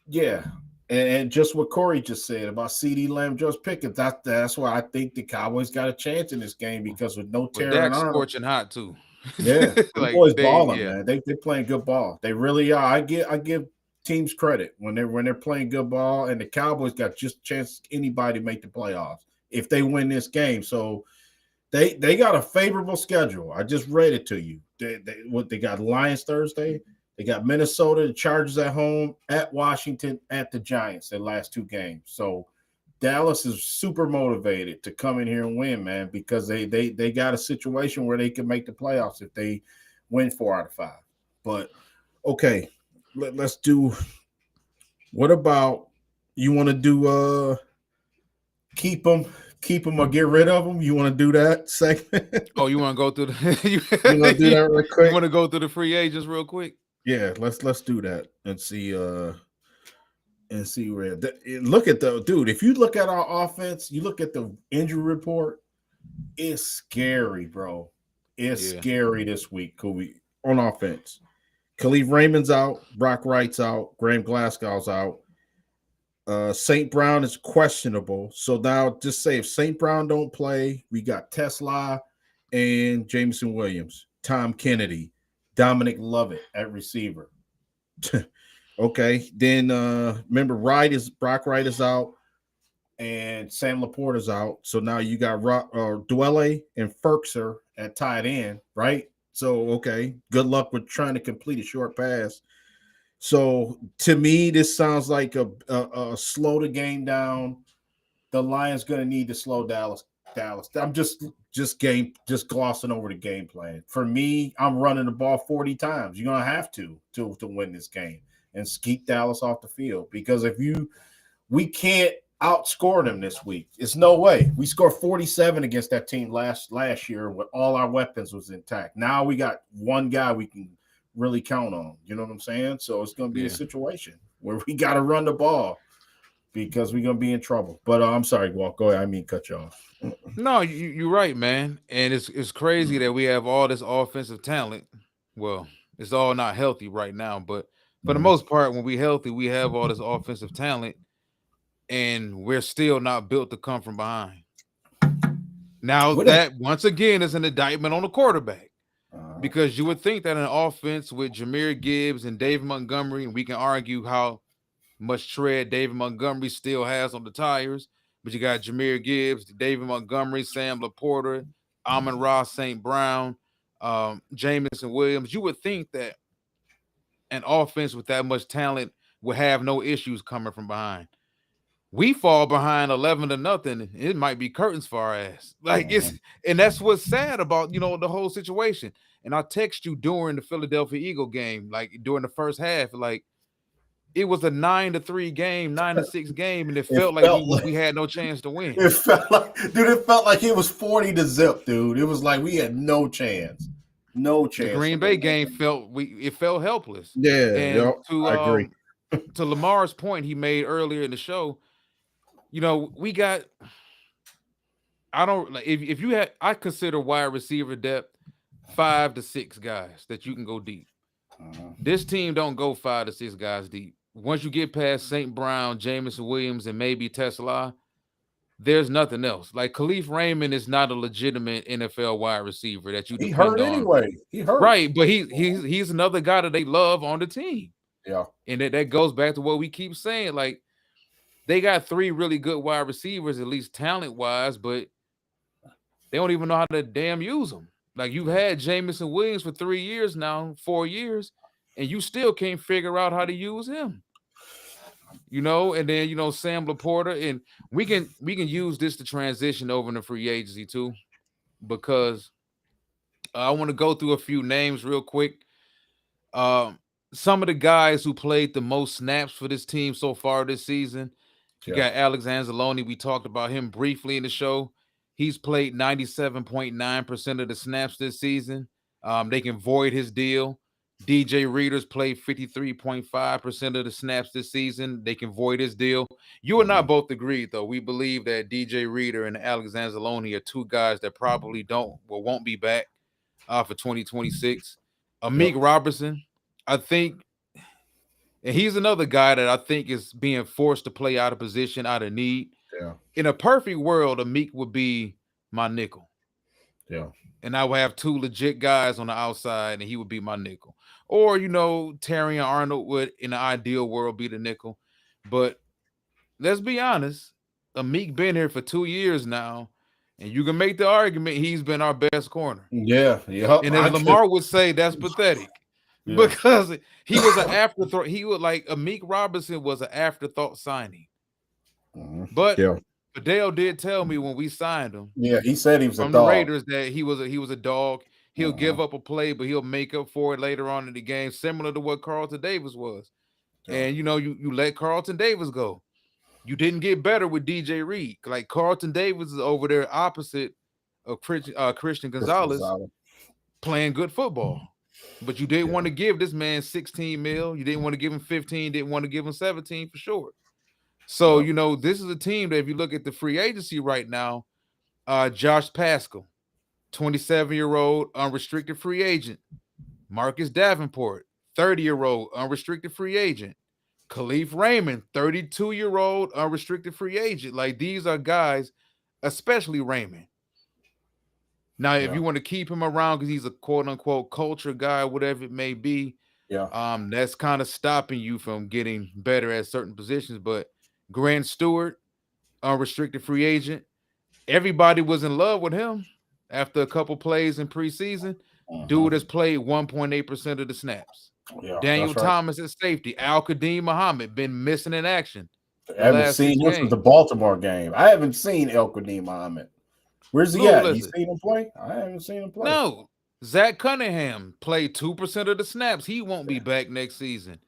Speaker 1: Yeah, and just what Corey just said about CD Lamb, George Pickens. That's why I think the Cowboys got a chance in this game because with no
Speaker 2: But
Speaker 1: Terran
Speaker 2: Dak's
Speaker 1: Arnold,
Speaker 2: scorching hot too.
Speaker 1: yeah, them
Speaker 2: Like
Speaker 1: boys
Speaker 2: they,
Speaker 1: balling,
Speaker 2: yeah.
Speaker 1: man. They playing good ball. They really are. I give teams credit when they're playing good ball, and the Cowboys got just a chance anybody to make the playoffs if they win this game. So they got a favorable schedule. I just read it to you. They got Lions Thursday. They got Minnesota, the Chargers at home, at Washington, at the Giants, their last two games. So Dallas is super motivated to come in here and win, man, because they got a situation where they can make the playoffs if they win 4 out of 5. But okay, let's do. What about you want to do? Keep them or get rid of them. You want to do that segment?
Speaker 2: Oh, you want to go through the
Speaker 1: You want to do that real quick?
Speaker 2: You want to go through the free agents real quick?
Speaker 1: Yeah, let's do that and see where look at the dude. If you look at our offense, you look at the injury report, it's scary, bro. It's
Speaker 2: Yeah.
Speaker 1: scary this week, Kobe, on offense. Khalif Raymond's out, Brock Wright's out, Graham Glasgow's out. St. Brown is questionable. So now just say if St. Brown don't play, we got Tesla and Jameson Williams, Tom Kennedy, Dominic Lovett at receiver. Okay. Then remember Brock Wright is out and Sam Laporta's out. So now you got Dwelle and Ferkser at tight end, right? So okay, good luck with trying to complete a short pass. So to me, this sounds like a slow the game down. The Lions going to need to slow Dallas. I'm just glossing over the game plan. For me, I'm running the ball 40 times. You're gonna have to win this game and keep Dallas off the field because we can't outscore them this week. It's no way. We scored 47 against that team last year with all our weapons was intact. Now we got one guy we can really count on. You know what I'm saying? So it's going to be a situation where we got to run the ball because we're going to be in trouble. But I'm sorry, Walt. Go ahead. I mean, cut you off.
Speaker 2: No, you're right, man. And it's crazy that we have all this offensive talent. Well, it's all not healthy right now, but for the most part, when we healthy, we have all this offensive talent, and we're still not built to come from behind. Now that once again is an indictment on the quarterback. Because you would think that an offense with Jahmyr Gibbs and David Montgomery, and we can argue how much tread David Montgomery still has on the tires, but you got Jahmyr Gibbs, David Montgomery, Sam Laporta, Amon-Ra St. Brown, Jameson Williams. You would think that an offense with that much talent would have no issues coming from behind. We fall behind 11-0, it might be curtains for our ass. Like and that's what's sad about, the whole situation. And I text you during the Philadelphia Eagle game, like during the first half, like it was a 9-3 game, 9-6 game, and it felt like we had no chance to win.
Speaker 1: It felt like it was 40-0, dude. It was like we had no chance. No chance.
Speaker 2: The Green Bay game felt helpless.
Speaker 1: Yeah,
Speaker 2: and
Speaker 1: I agree.
Speaker 2: To Lamar's point he made earlier in the show, we got. I don't like if you had. I consider wide receiver depth 5 to 6 guys that you can go deep. This team don't go 5 to 6 guys deep. Once you get past St. Brown, Jameson Williams, and maybe Tesla, there's nothing else. Like Khalif Raymond is not a legitimate NFL wide receiver that you depend
Speaker 1: hurt
Speaker 2: on.
Speaker 1: Anyway. He hurt.
Speaker 2: Right, but he's another guy that they love on the team.
Speaker 1: Yeah.
Speaker 2: And that goes back to what we keep saying. Like, they got 3 really good wide receivers, at least talent-wise, but they don't even know how to damn use them. Like, you've had Jameson Williams for 3 years now, 4 years, and you still can't figure out how to use him. And then, Sam Laporta, and we can use this to transition over into free agency too, because I want to go through a few names real quick. Some of the guys who played the most snaps for this team so far this season. You got Alex Anzalone. We talked about him briefly in the show. He's played 97.9% of the snaps this season. They can void his deal. DJ Reader's played 53.5% of the snaps this season. They can void his deal. You and I both agreed, though. We believe that DJ Reader and Alex Anzalone are 2 guys that probably won't be back for 2026. Amik Robertson, I think, and he's another guy that I think is being forced to play out of position, out of need.
Speaker 1: Yeah. In
Speaker 2: a perfect world, Amik would be my nickel.
Speaker 1: Yeah.
Speaker 2: And I would have 2 legit guys on the outside, and he would be my nickel. Or, Terry and Arnold would, in the ideal world, be the nickel. But let's be honest, Amik been here for 2 years now, and you can make the argument he's been our best corner.
Speaker 1: Yeah.
Speaker 2: And as Lamar would say, that's pathetic. Yeah. Because he was an afterthought. He would Amik Robertson was an afterthought signing. But Fidel did tell me when we signed him.
Speaker 1: Yeah, he said he was
Speaker 2: from
Speaker 1: a dog.
Speaker 2: The Raiders that he was a dog. He'll give up a play, but he'll make up for it later on in the game, similar to what Carlton Davis was. Yeah. And you let Carlton Davis go. You didn't get better with DJ Reed. Like Carlton Davis is over there opposite of Christian Gonzalez playing good football. But you didn't
Speaker 1: Yeah.
Speaker 2: want to give this man 16 mil. You didn't want to give him 15, didn't want to give him 17 for sure. So,
Speaker 1: Yep.
Speaker 2: this is a team that if you look at the free agency right now, Josh Pascal, 27-year-old unrestricted free agent. Marcus Davenport, 30-year-old unrestricted free agent. Khalif Raymond, 32-year-old unrestricted free agent. Like these are guys, especially Raymond. Now, if
Speaker 1: Yeah.
Speaker 2: you want to keep him around because he's a quote unquote culture guy, whatever it may be,
Speaker 1: Yeah.
Speaker 2: that's kind of stopping you from getting better at certain positions. But Grant Stewart, unrestricted free agent, everybody was in love with him after a couple plays in preseason. Dude has played 1.8% of the snaps.
Speaker 1: Yeah.
Speaker 2: Daniel
Speaker 1: That's right.
Speaker 2: Thomas at safety. Al Qadim Muhammad been missing in action
Speaker 1: I
Speaker 2: the
Speaker 1: haven't
Speaker 2: last six
Speaker 1: seen him since the
Speaker 2: games.
Speaker 1: Baltimore game. I haven't seen El Qadim Muhammad. Where's he
Speaker 2: Look,
Speaker 1: at? You
Speaker 2: listen.
Speaker 1: seen him play? I haven't seen him play.
Speaker 2: No, Zach Cunningham played 2% of the snaps. He won't be back next season.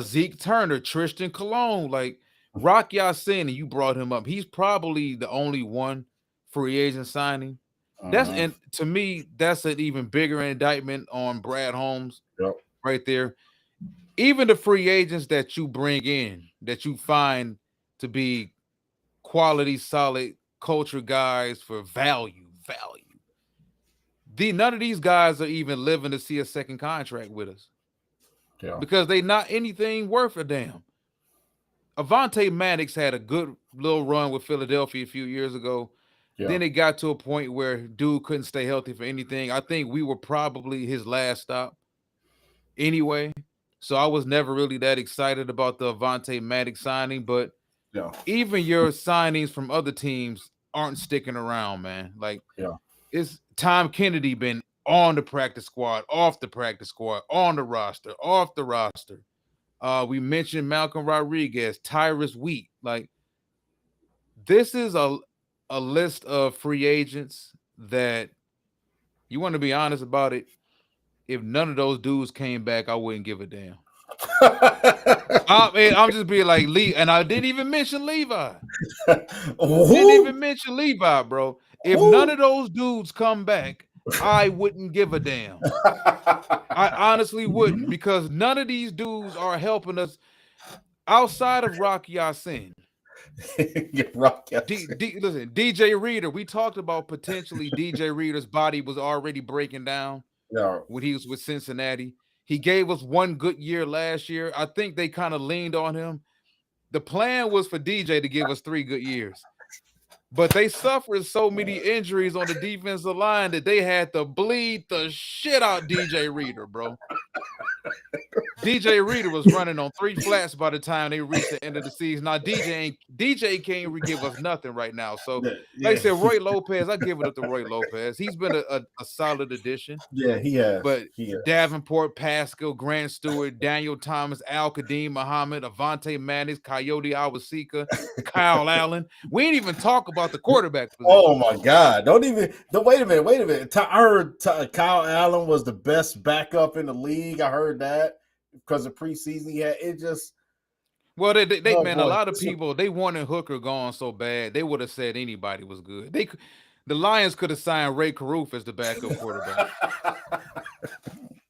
Speaker 2: Zeke Turner, Tristan Colon, like Rock Ya-Sin, and you brought him up. He's probably the only one free agent signing. And to me, that's an even bigger indictment on Brad Holmes
Speaker 1: Yep.
Speaker 2: right there. Even the free agents that you bring in, that you find to be quality, solid culture guys for value. None of these guys are even living to see a second contract with us.
Speaker 1: Yeah.
Speaker 2: Because they not anything worth a damn. Avonte Maddox had a good little run with Philadelphia a few years ago.
Speaker 1: Yeah.
Speaker 2: Then it got to a point where dude couldn't stay healthy for anything. I think we were probably his last stop anyway. So I was never really that excited about the Avonte Maddox signing. But
Speaker 1: Yeah.
Speaker 2: even your signings from other teams aren't sticking around, man. Like,
Speaker 1: Yeah.
Speaker 2: it's Tom Kennedy been on the practice squad, off the practice squad, on the roster, off the roster. We mentioned Malcolm Rodriguez, Tyrus Wheat. Like, this is a list of free agents that you want to be honest about it. If none of those dudes came back, I wouldn't give a damn. I'm just being like Lee, and I didn't even mention Levi. Didn't even mention Levi, bro. If none of those dudes come back, I wouldn't give a damn. I honestly wouldn't, because none of these dudes are helping us outside of Rock Ya-Sin. Listen, DJ Reader, we talked about potentially DJ Reader's body was already breaking down when he was with Cincinnati. He gave us one good year last year. I think they kind of leaned on him. The plan was for DJ to give us 3 good years. But they suffered so many injuries on the defensive line that they had to bleed the shit out DJ Reader, bro. DJ Reader was running on 3 flats by the time they reached the end of the season. Now DJ can't give us nothing right now. So like I said, Roy Lopez, I give it up to Roy Lopez. He's been a solid addition.
Speaker 1: Yeah, he has.
Speaker 2: But Davenport, Pascal, Grant Stewart, Daniel Thomas, Al Qadim Muhammad, Avonte Maddox, Coyote Awasika, Kyle Allen. We ain't even talk about the quarterback position.
Speaker 1: Oh my God! Wait a minute. I heard Kyle Allen was the best backup in the league. I heard that because of preseason he had. It just
Speaker 2: a lot of people, they wanted Hooker gone so bad they would have said anybody was good. The Lions could have signed Ray Caruth as the backup quarterback.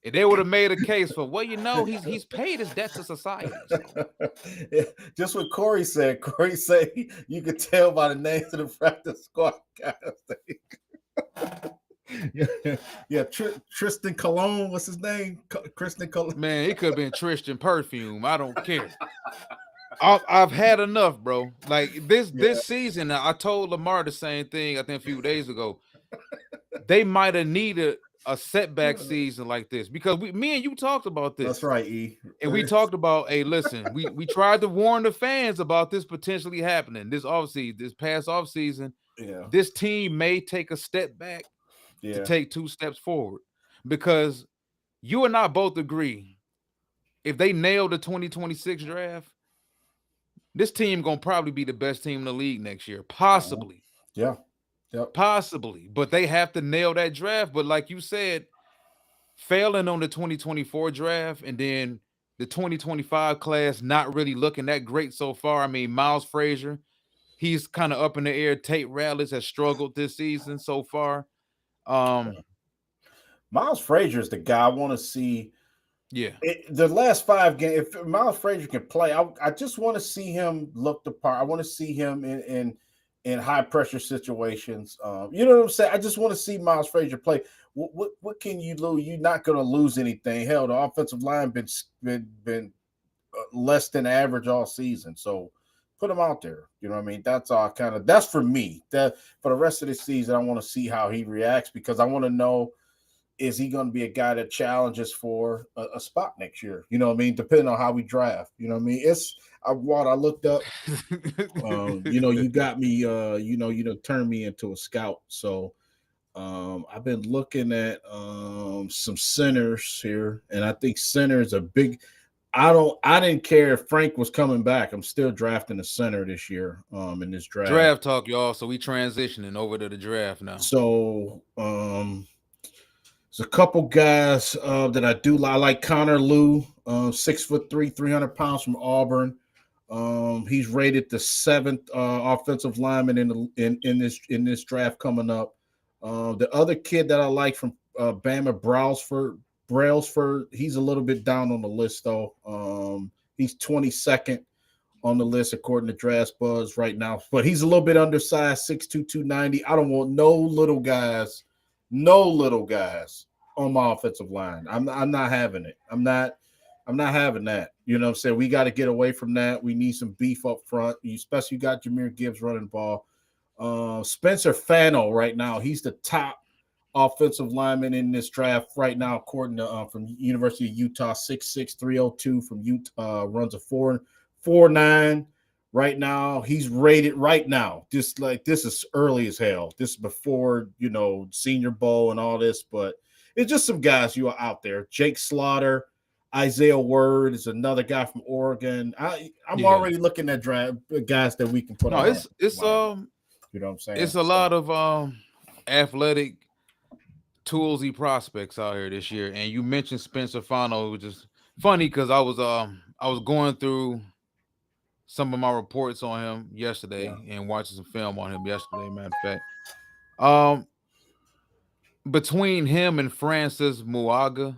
Speaker 2: And they would have made a case for, he's paid his debt to society. So.
Speaker 1: Yeah, just what Corey said. Corey said you could tell by the names of the practice squad guys. Yeah, Tristan Colon. What's his name? Tristan Colon.
Speaker 2: Man, it could have been Tristan Perfume. I don't care. I've had enough, bro. Like this season, I told Lamar the same thing. I think a few days ago. They might have needed a setback season like this because me and you talked about this.
Speaker 1: That's right, E.
Speaker 2: And we talked about, hey, listen, we tried to warn the fans about this potentially happening this past offseason.
Speaker 1: Yeah.
Speaker 2: This team may take a step back to take 2 steps forward, because you and I both agree if they nail the 2026 draft, this team gonna probably be the best team in the league next year, possibly.
Speaker 1: Yeah. Yep.
Speaker 2: Possibly, but they have to nail that draft. But like you said, failing on the 2024 draft and then the 2025 class not really looking that great so far. I mean, Miles Frazier, he's kind of up in the air. Tate Ratledge has struggled this season so far.
Speaker 1: Miles Frazier is the guy I want to see.
Speaker 2: Yeah.
Speaker 1: The last 5 games, if Miles Frazier can play, I just want to see him look the part. I want to see him in high pressure situations. You know what I'm saying? I just want to see Miles Frazier play. What can you lose? You're not going to lose anything. Hell, the offensive line been less than average all season. So put him out there. You know what I mean? That's all kind of that's for me. That for the rest of the season, I want to see how he reacts because I want to know, is he going to be a guy that challenges for a spot next year? You know what I mean? Depending on how we draft. You know what I mean? What I looked up. You got me. Turned me into a scout. So I've been looking at some centers here, and I think center is a big. I didn't care if Frank was coming back. I'm still drafting a center this year. In this draft.
Speaker 2: Draft talk, y'all. So we transitioning over to the draft now.
Speaker 1: So there's a couple guys that I do like. I like Connor Lew, 6'3", 300 pounds from Auburn. He's rated the seventh offensive lineman in this draft coming up. The other kid that I like from Bama, Brailsford, he's a little bit down on the list though. He's 22nd on the list according to Draft Buzz right now, but he's a little bit undersized, 6'2", 290. I don't want no little guys on my offensive line. I'm not having it. I'm not having that. You know what I'm saying? We got to get away from that. We need some beef up front. You especially got Jameer Gibbs running the ball. Spencer Fano right now, he's the top offensive lineman in this draft right now, according to from University of Utah, 6'6", 302 from Utah, runs a 4.49 right now. He's rated right now. Just like this is early as hell. This is before Senior Bowl and all this, but it's just some guys you are out there. Jake Slaughter, Isaiah Word is another guy from Oregon. I'm
Speaker 2: Yeah.
Speaker 1: already looking at draft guys that we can put
Speaker 2: No,
Speaker 1: on our
Speaker 2: it's
Speaker 1: line. You know what I'm saying?
Speaker 2: it's a
Speaker 1: So
Speaker 2: lot of athletic toolsy prospects out here this year. And you mentioned Spencer Fano, which is funny because I was going through some of my reports on him
Speaker 1: yeah,
Speaker 2: yesterday and watching some film on him yesterday, matter of fact. Um between him and Francis Muaga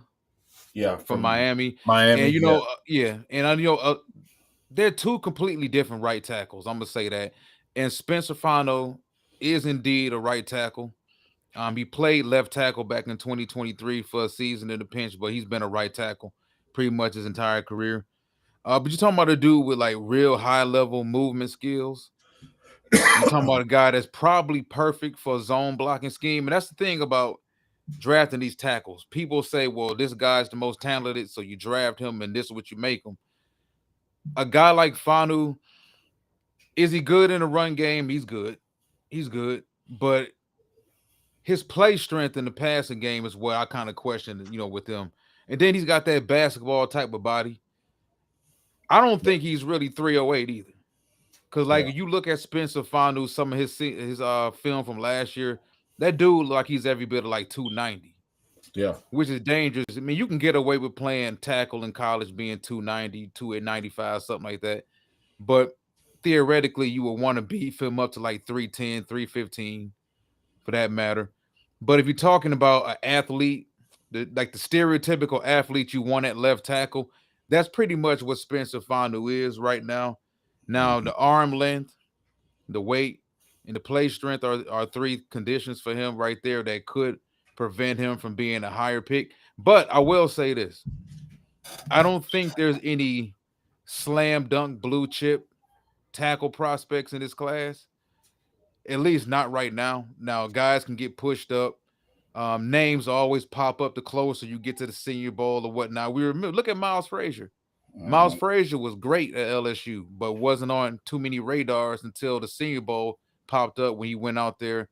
Speaker 1: yeah,
Speaker 2: from
Speaker 1: from
Speaker 2: Miami,
Speaker 1: Miami.
Speaker 2: and
Speaker 1: Yeah,
Speaker 2: yeah, and I they're two completely different right tackles. I'm gonna say that. And Spencer Fano is indeed a right tackle. He played left tackle back in 2023 for a season in the pinch, but he's been a right tackle pretty much his entire career. But you're talking about a dude with like real high level movement skills. You're talking about a guy that's probably perfect for a zone blocking scheme. And that's the thing about drafting these tackles. People say, well, this guy's the most talented, so you draft him and this is what you make him. A guy like Fanu, is he good in the run game? He's good. He's good. But his play strength in the passing game is where I kind of question, with him. And then he's got that basketball type of body. I don't
Speaker 1: yeah,
Speaker 2: think he's really 308 either. Cause like
Speaker 1: yeah,
Speaker 2: you look at Spencer Fanu, some of his film from last year, that dude look like he's every bit of like 290,
Speaker 1: yeah,
Speaker 2: which is dangerous. I mean, you can get away with playing tackle in college being 290, 295, something like that. But theoretically, you would want to beef him up to like 310, 315 for that matter. But if you're talking about an athlete, like the stereotypical athlete you want at left tackle, that's pretty much what Spencer Fanu is right now. Now,
Speaker 1: mhm,
Speaker 2: the arm length, the weight, and the play strength are three conditions for him right there that could prevent him from being a higher pick. But I will say this, I don't think there's any slam dunk blue chip tackle prospects in this class, at least not right now. Now, guys can get pushed up. Names always pop up the closer you get to the Senior Bowl or whatnot. We remember, look at Miles Frazier. Miles
Speaker 1: mhm,
Speaker 2: Frazier was great at LSU, but wasn't on too many radars until the Senior Bowl popped up when he went out there.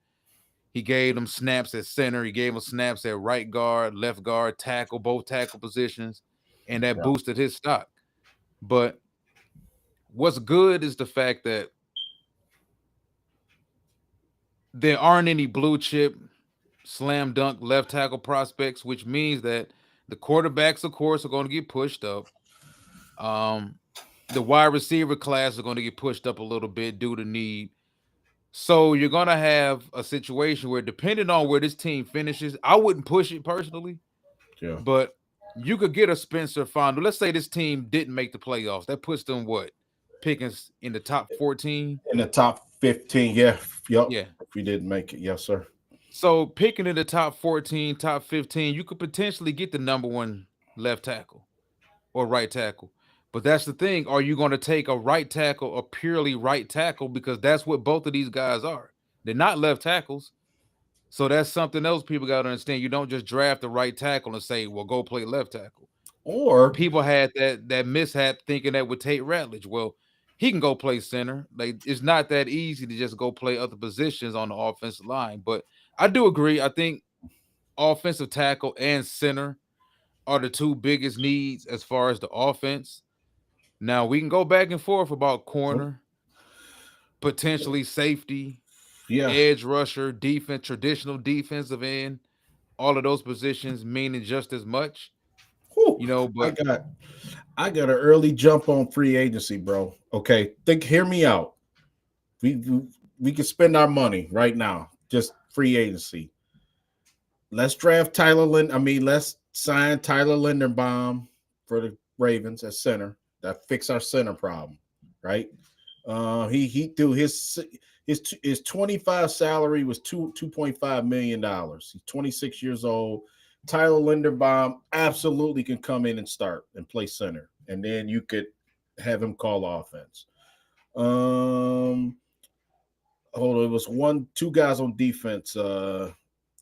Speaker 2: He gave them snaps at center. He gave them snaps at right guard, left guard, tackle, both tackle positions, and that
Speaker 1: yeah,
Speaker 2: boosted his stock. But what's good is the fact that there aren't any blue chip slam dunk left tackle prospects, which means that the quarterbacks, of course, are going to get pushed up. Um, the wide receiver class are going to get pushed up a little bit due to need. So you're gonna have a situation where, depending on where this team finishes, I wouldn't push it personally,
Speaker 1: Yeah.
Speaker 2: but you could get a Spencer Fondle. Let's say this team didn't make the playoffs. That puts them what? Pickens in the top 14.
Speaker 1: In the top 15. Yeah. Yep.
Speaker 2: Yeah.
Speaker 1: If we didn't make it. Yes, sir.
Speaker 2: So picking in the top 14, top 15, you could potentially get the number one left tackle or right tackle. But that's the thing. Are you going to take a right tackle, a purely right tackle? Because that's what both of these guys are. They're not left tackles. So that's something else people got to understand. You don't just draft the right tackle and say, well, go play left tackle.
Speaker 1: Or
Speaker 2: People had that mishap thinking that with Tate Ratledge. Well, he can go play center. Like, it's not that easy to just go play other positions on the offensive line. But I do agree. I think offensive tackle and center are the two biggest needs as far as the offense. Now we can go back and forth about corner, potentially safety,
Speaker 1: yeah.
Speaker 2: edge rusher, defense, traditional defensive end. All of those positions meaning just as much,
Speaker 1: Whew,
Speaker 2: you know.
Speaker 1: I
Speaker 2: But
Speaker 1: got I got an early jump on free agency, bro. Okay, hear me out. We we can spend our money right now, just free agency. Let's draft Tyler Lind. I mean, let's sign Tyler Linderbaum for the Ravens at center. That fix our center problem, right? He threw his 25 salary was $2.5 million. He's 26 years old. Tyler Linderbaum absolutely can come in and start and play center, and then you could have him call offense. Um, hold on, it was two guys on defense.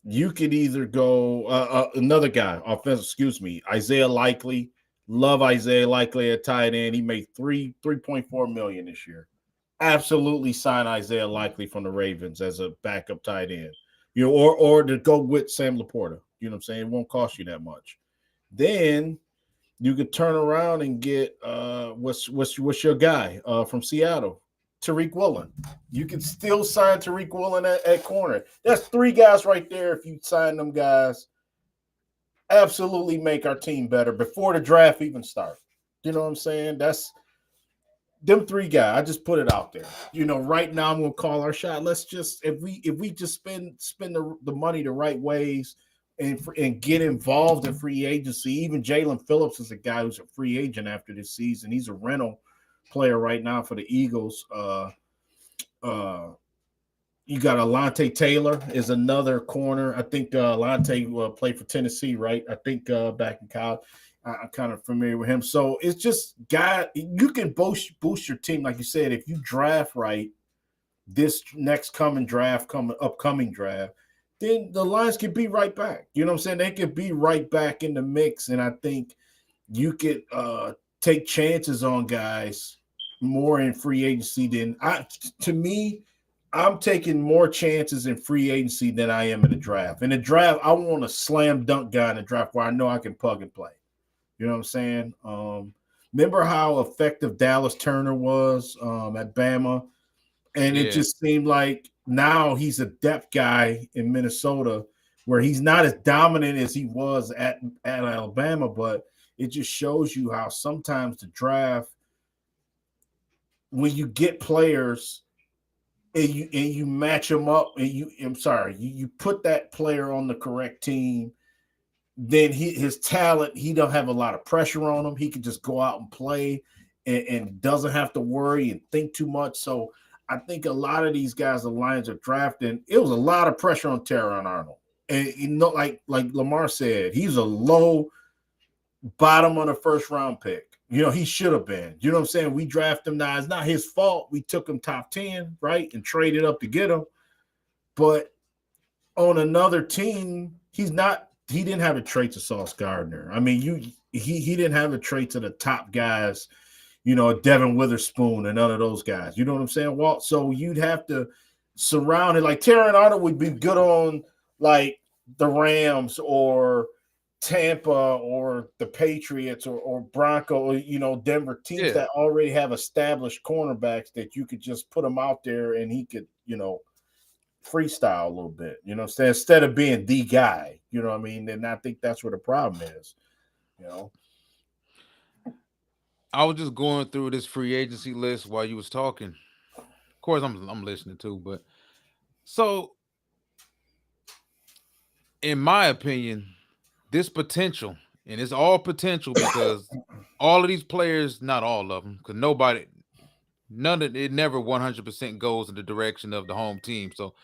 Speaker 1: You could either go another guy, offense. Excuse me, Isaiah Likely. Love Isaiah Likely at tight end. He made 3.4 million this year. Absolutely sign Isaiah Likely from the Ravens as a backup tight end. You know, or to go with Sam Laporta. You know what I'm saying? It won't cost you that much. Then you could turn around and get what's your guy from Seattle, Tariq Woolen. You can still sign Tariq Woolen at corner. That's three guys right there. If you sign them guys, absolutely make our team better before the draft even starts. You know what I'm saying? That's them three guys. I just put it out there. You know, right now I'm gonna call our shot. Let's just if we just spend the money the right ways and get involved in free agency. Even Jalen Phillips is a guy who's a free agent after this season. He's a rental player right now for the Eagles. Uh, you got Alante Taylor is another corner. I think Alante played for Tennessee, right? I think back in college. I'm kind of familiar with him. So it's just you can boost your team, like you said, if you draft right this next upcoming draft, then the Lions could be right back. You know what I'm saying? They could be right back in the mix, and I think you could take chances on guys more in free agency than I. To me, I'm taking more chances in free agency than I am in the draft. In the draft, I want a slam dunk guy in the draft where I know I can plug and play. You know what I'm saying? Remember how effective Dallas Turner was at Bama? And it
Speaker 2: yeah,
Speaker 1: just seemed like now he's a depth guy in Minnesota where he's not as dominant as he was at Alabama, but it just shows you how sometimes the draft, when you get players and you match them up and you put that player on the correct team, then his talent, he don't have a lot of pressure on him. He can just go out and play and doesn't have to worry and think too much. So I think a lot of these guys the Lions are drafting, it was a lot of pressure on Terron Arnold. And you know, like Lamar said, he's a low bottom of the first round pick. You know, he should have been. You know what I'm saying? We draft him now. It's not his fault. We took him top 10, right? And traded up to get him. But on another team, he didn't have the traits of Sauce Gardner. I mean, he didn't have the traits of the top guys, you know, Devin Witherspoon and none of those guys. You know what I'm saying, Walt? So you'd have to surround it. Like Terran Arnold would be good on like the Rams or Tampa or the Patriots or Bronco, or, you know, Denver teams
Speaker 2: yeah.
Speaker 1: that already have established cornerbacks that you could just put him out there and he could, you know, freestyle a little bit, you know what I'm saying? Instead of being the guy, you know what I mean? And I think that's where the problem is, you know.
Speaker 2: I was just going through this free agency list while you was talking. Of course, I'm listening too, but So, in my opinion, this potential, and it's all potential because all of these players, not all of them, because none of it never 100% goes in the direction of the home team. So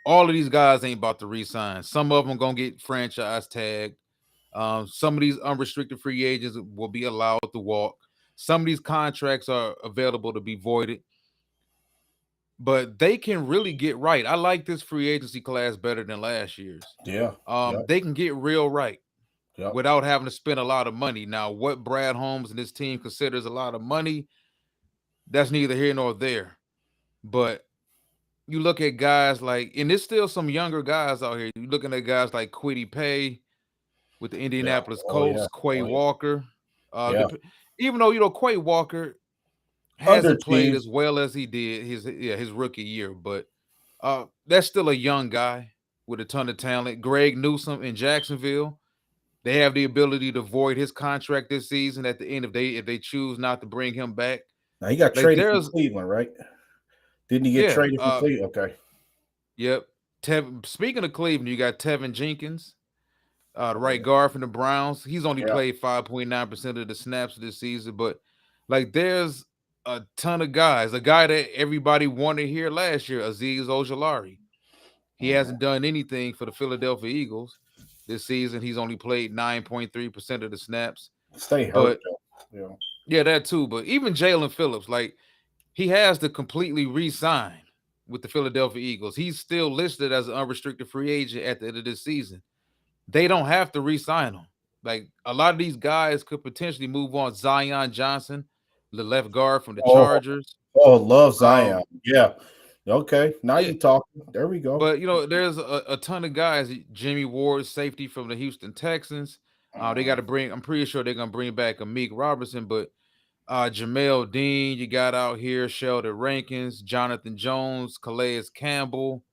Speaker 2: all of these guys ain't about to re-sign. Some of them gonna get franchise tagged. Some of these unrestricted free agents will be allowed to walk. Some of these contracts are available to be voided, but they can really get right. I like this free agency class better than last year's.
Speaker 1: Yeah. Yep.
Speaker 2: They can get real right
Speaker 1: Yep.
Speaker 2: without having to spend a lot of money. Now, what Brad Holmes and his team considers a lot of money, that's neither here nor there. But you look at guys like, and there's still some younger guys out here. You're looking at guys like Kwity Paye with the
Speaker 1: Yeah.
Speaker 2: Indianapolis
Speaker 1: Oh yeah.
Speaker 2: Colts, Quay
Speaker 1: Oh yeah.
Speaker 2: Walker.
Speaker 1: Yeah.
Speaker 2: Even though Quay Walker hasn't played
Speaker 1: Underachieved.
Speaker 2: as well as he did his rookie year, but that's still a young guy with a ton of talent. Greg Newsome in Jacksonville, they have the ability to void his contract this season at the end if they choose not to bring him back.
Speaker 1: Now he got
Speaker 2: Like
Speaker 1: traded from
Speaker 2: there's
Speaker 1: Cleveland, right? Didn't he get
Speaker 2: yeah,
Speaker 1: traded from Cleveland? Okay.
Speaker 2: yep. Speaking of Cleveland, you got Tevin Jenkins, the
Speaker 1: Oh
Speaker 2: right
Speaker 1: yeah.
Speaker 2: guard from the Browns. He's only
Speaker 1: Yeah.
Speaker 2: played 5.9% of the snaps this season, but like there's a ton of guys. A guy that everybody wanted here last year, Azeez Ojulari. He
Speaker 1: Mhm.
Speaker 2: hasn't done anything for the Philadelphia Eagles this season. He's only played 9.3% of the snaps.
Speaker 1: Stay hurt
Speaker 2: But
Speaker 1: though. Yeah.
Speaker 2: yeah, that too. But even Jalen Phillips, like he has to completely re-sign with the Philadelphia Eagles. He's still listed as an unrestricted free agent at the end of this season. They don't have to re-sign him. Like a lot of these guys could potentially move on. Zion Johnson, the left guard from the
Speaker 1: Oh,
Speaker 2: Chargers.
Speaker 1: oh, love Zion.
Speaker 2: Um,
Speaker 1: Yeah. Okay. Now
Speaker 2: yeah,
Speaker 1: you talking. There we go.
Speaker 2: but there's a ton of guys. Jimmy Ward, safety from the Houston Texans. They got
Speaker 1: Mhm.
Speaker 2: to bring. I'm pretty sure they're gonna bring back Amik Robertson, but Jamel Dean, you got out here, Sheldon Rankins, Jonathan Jones, Calais Campbell,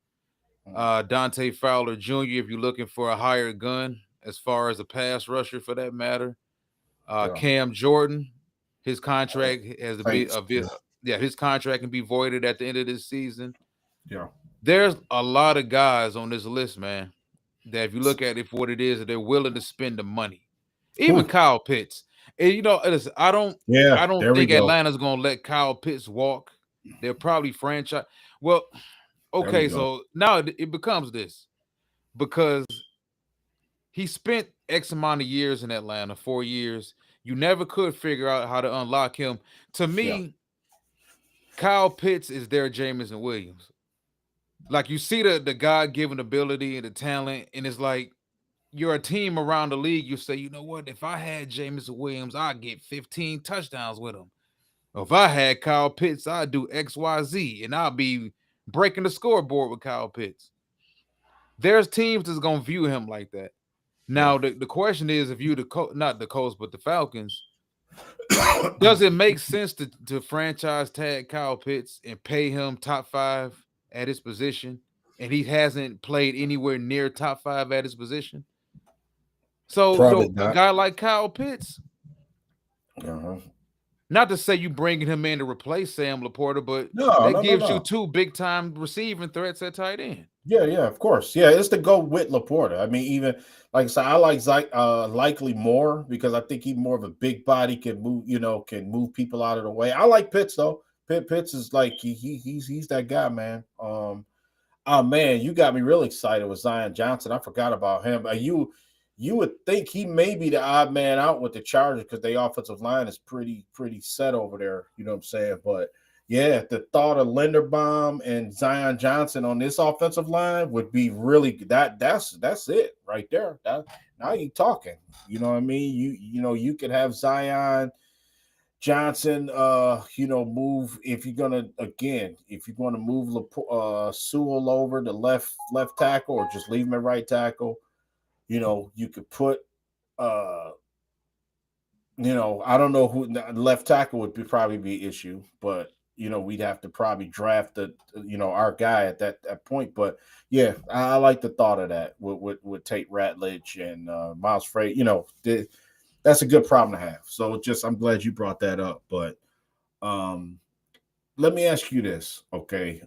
Speaker 1: Mhm.
Speaker 2: Dante Fowler Jr. If you're looking for a higher gun as far as a pass rusher for that matter,
Speaker 1: Yeah.
Speaker 2: Cam Jordan, his contract has to be
Speaker 1: Thanks. Yeah.
Speaker 2: yeah, his contract can be voided at the end of this season.
Speaker 1: Yeah.
Speaker 2: There's a lot of guys on this list, man, that if you look at it for what it is, they're willing to spend the money. Even
Speaker 1: Whew.
Speaker 2: Kyle Pitts. And listen,
Speaker 1: Yeah.
Speaker 2: I don't
Speaker 1: There we
Speaker 2: think
Speaker 1: go.
Speaker 2: Atlanta's gonna let Kyle Pitts walk. They'll probably franchise. Well,
Speaker 1: There we
Speaker 2: okay,
Speaker 1: go.
Speaker 2: so now it becomes this because he spent X amount of years in Atlanta, 4 years. You never could figure out how to unlock him. To
Speaker 1: Yeah.
Speaker 2: me, Kyle Pitts is their Jameson Williams. Like you see the God given ability and the talent, and it's like you're a team around the league. You say, you know what? If I had Jameson Williams, I'd get 15 touchdowns with him. Or if I had Kyle Pitts, I'd do X, Y, Z, and I'll be breaking the scoreboard with Kyle Pitts. There's teams that's gonna view him like that.
Speaker 1: Yeah.
Speaker 2: Now the question is, if you not the Colts but the Falcons, does it make sense to franchise tag Kyle Pitts and pay him top five at his position, and he hasn't played anywhere near top five at his position? So,
Speaker 1: Probably
Speaker 2: a
Speaker 1: not.
Speaker 2: guy like Kyle Pitts,
Speaker 1: Uh-huh.
Speaker 2: not to say you bringing him in to replace Sam Laporta, but
Speaker 1: No,
Speaker 2: that
Speaker 1: no, no,
Speaker 2: gives you
Speaker 1: no.
Speaker 2: two big time receiving threats at tight end.
Speaker 1: Yeah, yeah, of course. Yeah, it's to go with Laporta. I mean, even like I said, I like likely more because I think he's more of a big body, can move, can move people out of the way. I like Pitts though. Pitts is like he's that guy, man. Oh man, you got me real excited with Zion Johnson. I forgot about him. You would think he may be the odd man out with the Chargers because their offensive line is pretty set over there. You know what I'm saying? But yeah, the thought of Linderbaum and Zion Johnson on this offensive line would be really that's it right there. Now you talking. You know what I mean? You could have Zion Johnson, move if you're gonna move Sewell over to left tackle or just leave him at right tackle. You could put uh I don't know who left tackle would probably be an issue, but we'd have to probably draft our guy at that point. But yeah, I like the thought of that with Tate Ratledge and Miles Frey. That's a good problem to have. So just I'm glad you brought that up. But let me ask you this, okay?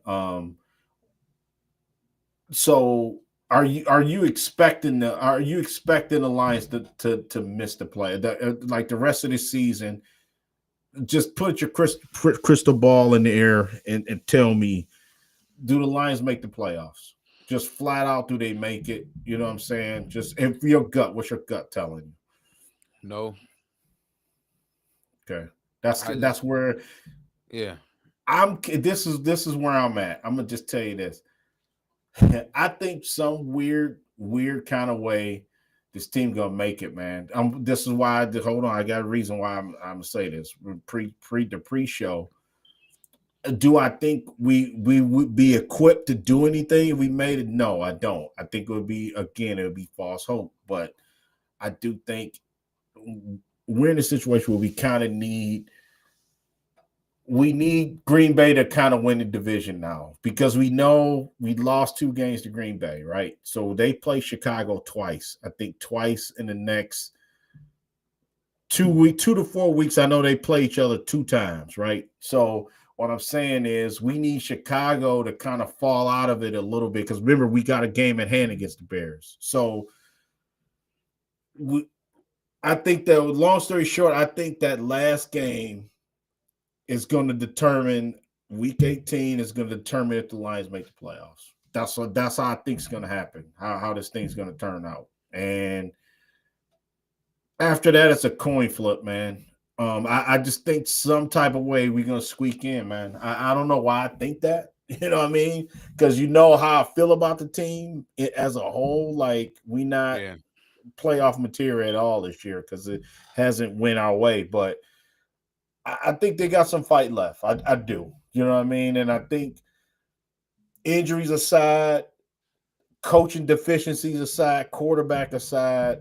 Speaker 1: So are you expecting the Lions to miss the play like the rest of the season? Just put your crystal ball in the air and tell me, do the Lions make the playoffs? Just flat out, do they make it? You know what I'm saying? Just if your gut, what's your gut telling you?
Speaker 2: No,
Speaker 1: Okay,
Speaker 2: I just
Speaker 1: that's where
Speaker 2: yeah.
Speaker 1: I'm. This is where I'm at. I'm gonna just tell you this. I think some weird kind of way this team gonna make it, man. This is why I did. Hold on, I got a reason why I'm gonna say this. Pre show. Do I think we would be equipped to do anything if we made it? No, I don't. I think it would be false hope. But I do think we're in a situation where we need Green Bay to kind of win the division now because we know we lost 2 games to Green Bay, right? So they play Chicago twice. I think twice in the next 2 to 4 weeks. I know they play each other 2 times, right? So what I'm saying is we need Chicago to kind of fall out of it a little bit because remember we got a game at hand against the Bears. So we, I think that long story short, I think that last game is going to determine week 18 is going to determine if the Lions make the playoffs. That's how I think it's going to happen. How this thing's going to turn out. And after that, it's a coin flip, man. I just think some type of way we're gonna squeak in, man. I don't know why I think that. You know what I mean? Because you know how I feel about the team as a whole. Like we not
Speaker 2: Yeah.
Speaker 1: playoff material at all this year because it hasn't went our way. But I think they got some fight left. I do. You know what I mean? And I think injuries aside, coaching deficiencies aside, quarterback aside,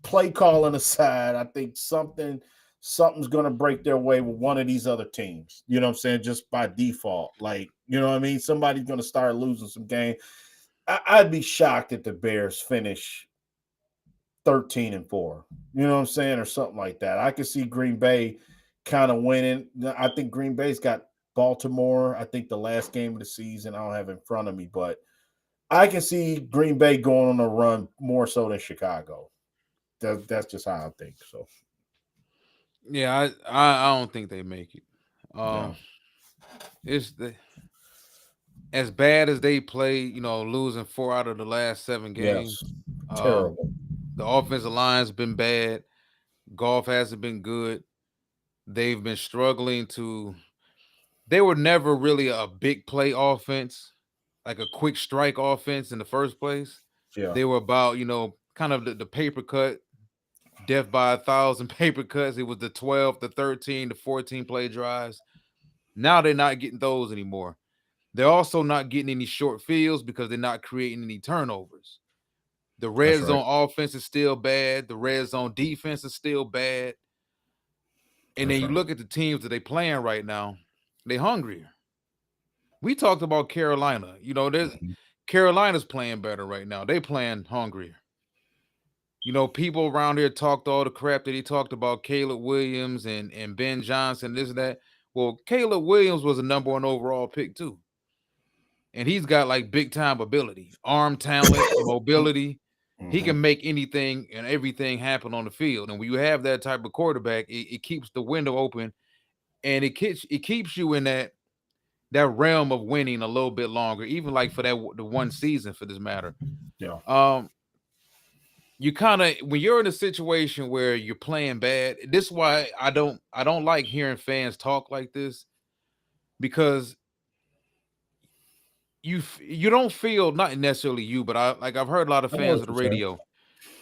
Speaker 1: play calling aside, I think something's going to break their way with one of these other teams. You know what I'm saying? Just by default, like you know what I mean. Somebody's going to start losing some game. I'd be shocked if the Bears finish 13-4. You know what I'm saying, or something like that. I could see Green Bay kind of winning. I think Green Bay's got Baltimore. I think the last game of the season. I don't have it in front of me, but I can see Green Bay going on a run more so than Chicago. That's just how I think. So
Speaker 2: Yeah, I don't think they make it.
Speaker 1: yeah,
Speaker 2: Um, it's as bad as they play, losing 4 out of the last 7 games.
Speaker 1: yes,
Speaker 2: Um,
Speaker 1: terrible.
Speaker 2: the offensive line's been bad. Golf hasn't been good. They've been struggling to. They were never really a big play offense, like a quick strike offense in the first place.
Speaker 1: Yeah,
Speaker 2: They were about, kind of the paper cut, death by 1,000 paper cuts. It was the 12, the 13, the 14 play drives. Now they're not getting those anymore. They're also not getting any short fields because they're not creating any turnovers. The
Speaker 1: that's
Speaker 2: red
Speaker 1: right.
Speaker 2: zone offense is still bad. The red zone defense is still bad. And then
Speaker 1: That's
Speaker 2: you
Speaker 1: right.
Speaker 2: look at the teams that they playing right now, they hungrier. We talked about Carolina. There's
Speaker 1: Mhm.
Speaker 2: Carolina's playing better right now. They playing hungrier. People around here talked all the crap that he talked about Caleb Williams and Ben Johnson, this and that. Well, Caleb Williams was a number 1 overall pick too. And he's got like big time ability, arm talent, mobility. He
Speaker 1: Mhm.
Speaker 2: can make anything and everything happen on the field. And when you have that type of quarterback, it keeps the window open and it keeps you in that realm of winning a little bit longer, even like for the one season for this matter.
Speaker 1: Yeah,
Speaker 2: Um, you kind of when you're in a situation where you're playing bad, this is why I don't like hearing fans talk like this because you don't feel not necessarily you, but I've heard a lot of
Speaker 1: I know
Speaker 2: fans
Speaker 1: what
Speaker 2: on the
Speaker 1: you're saying.
Speaker 2: radio.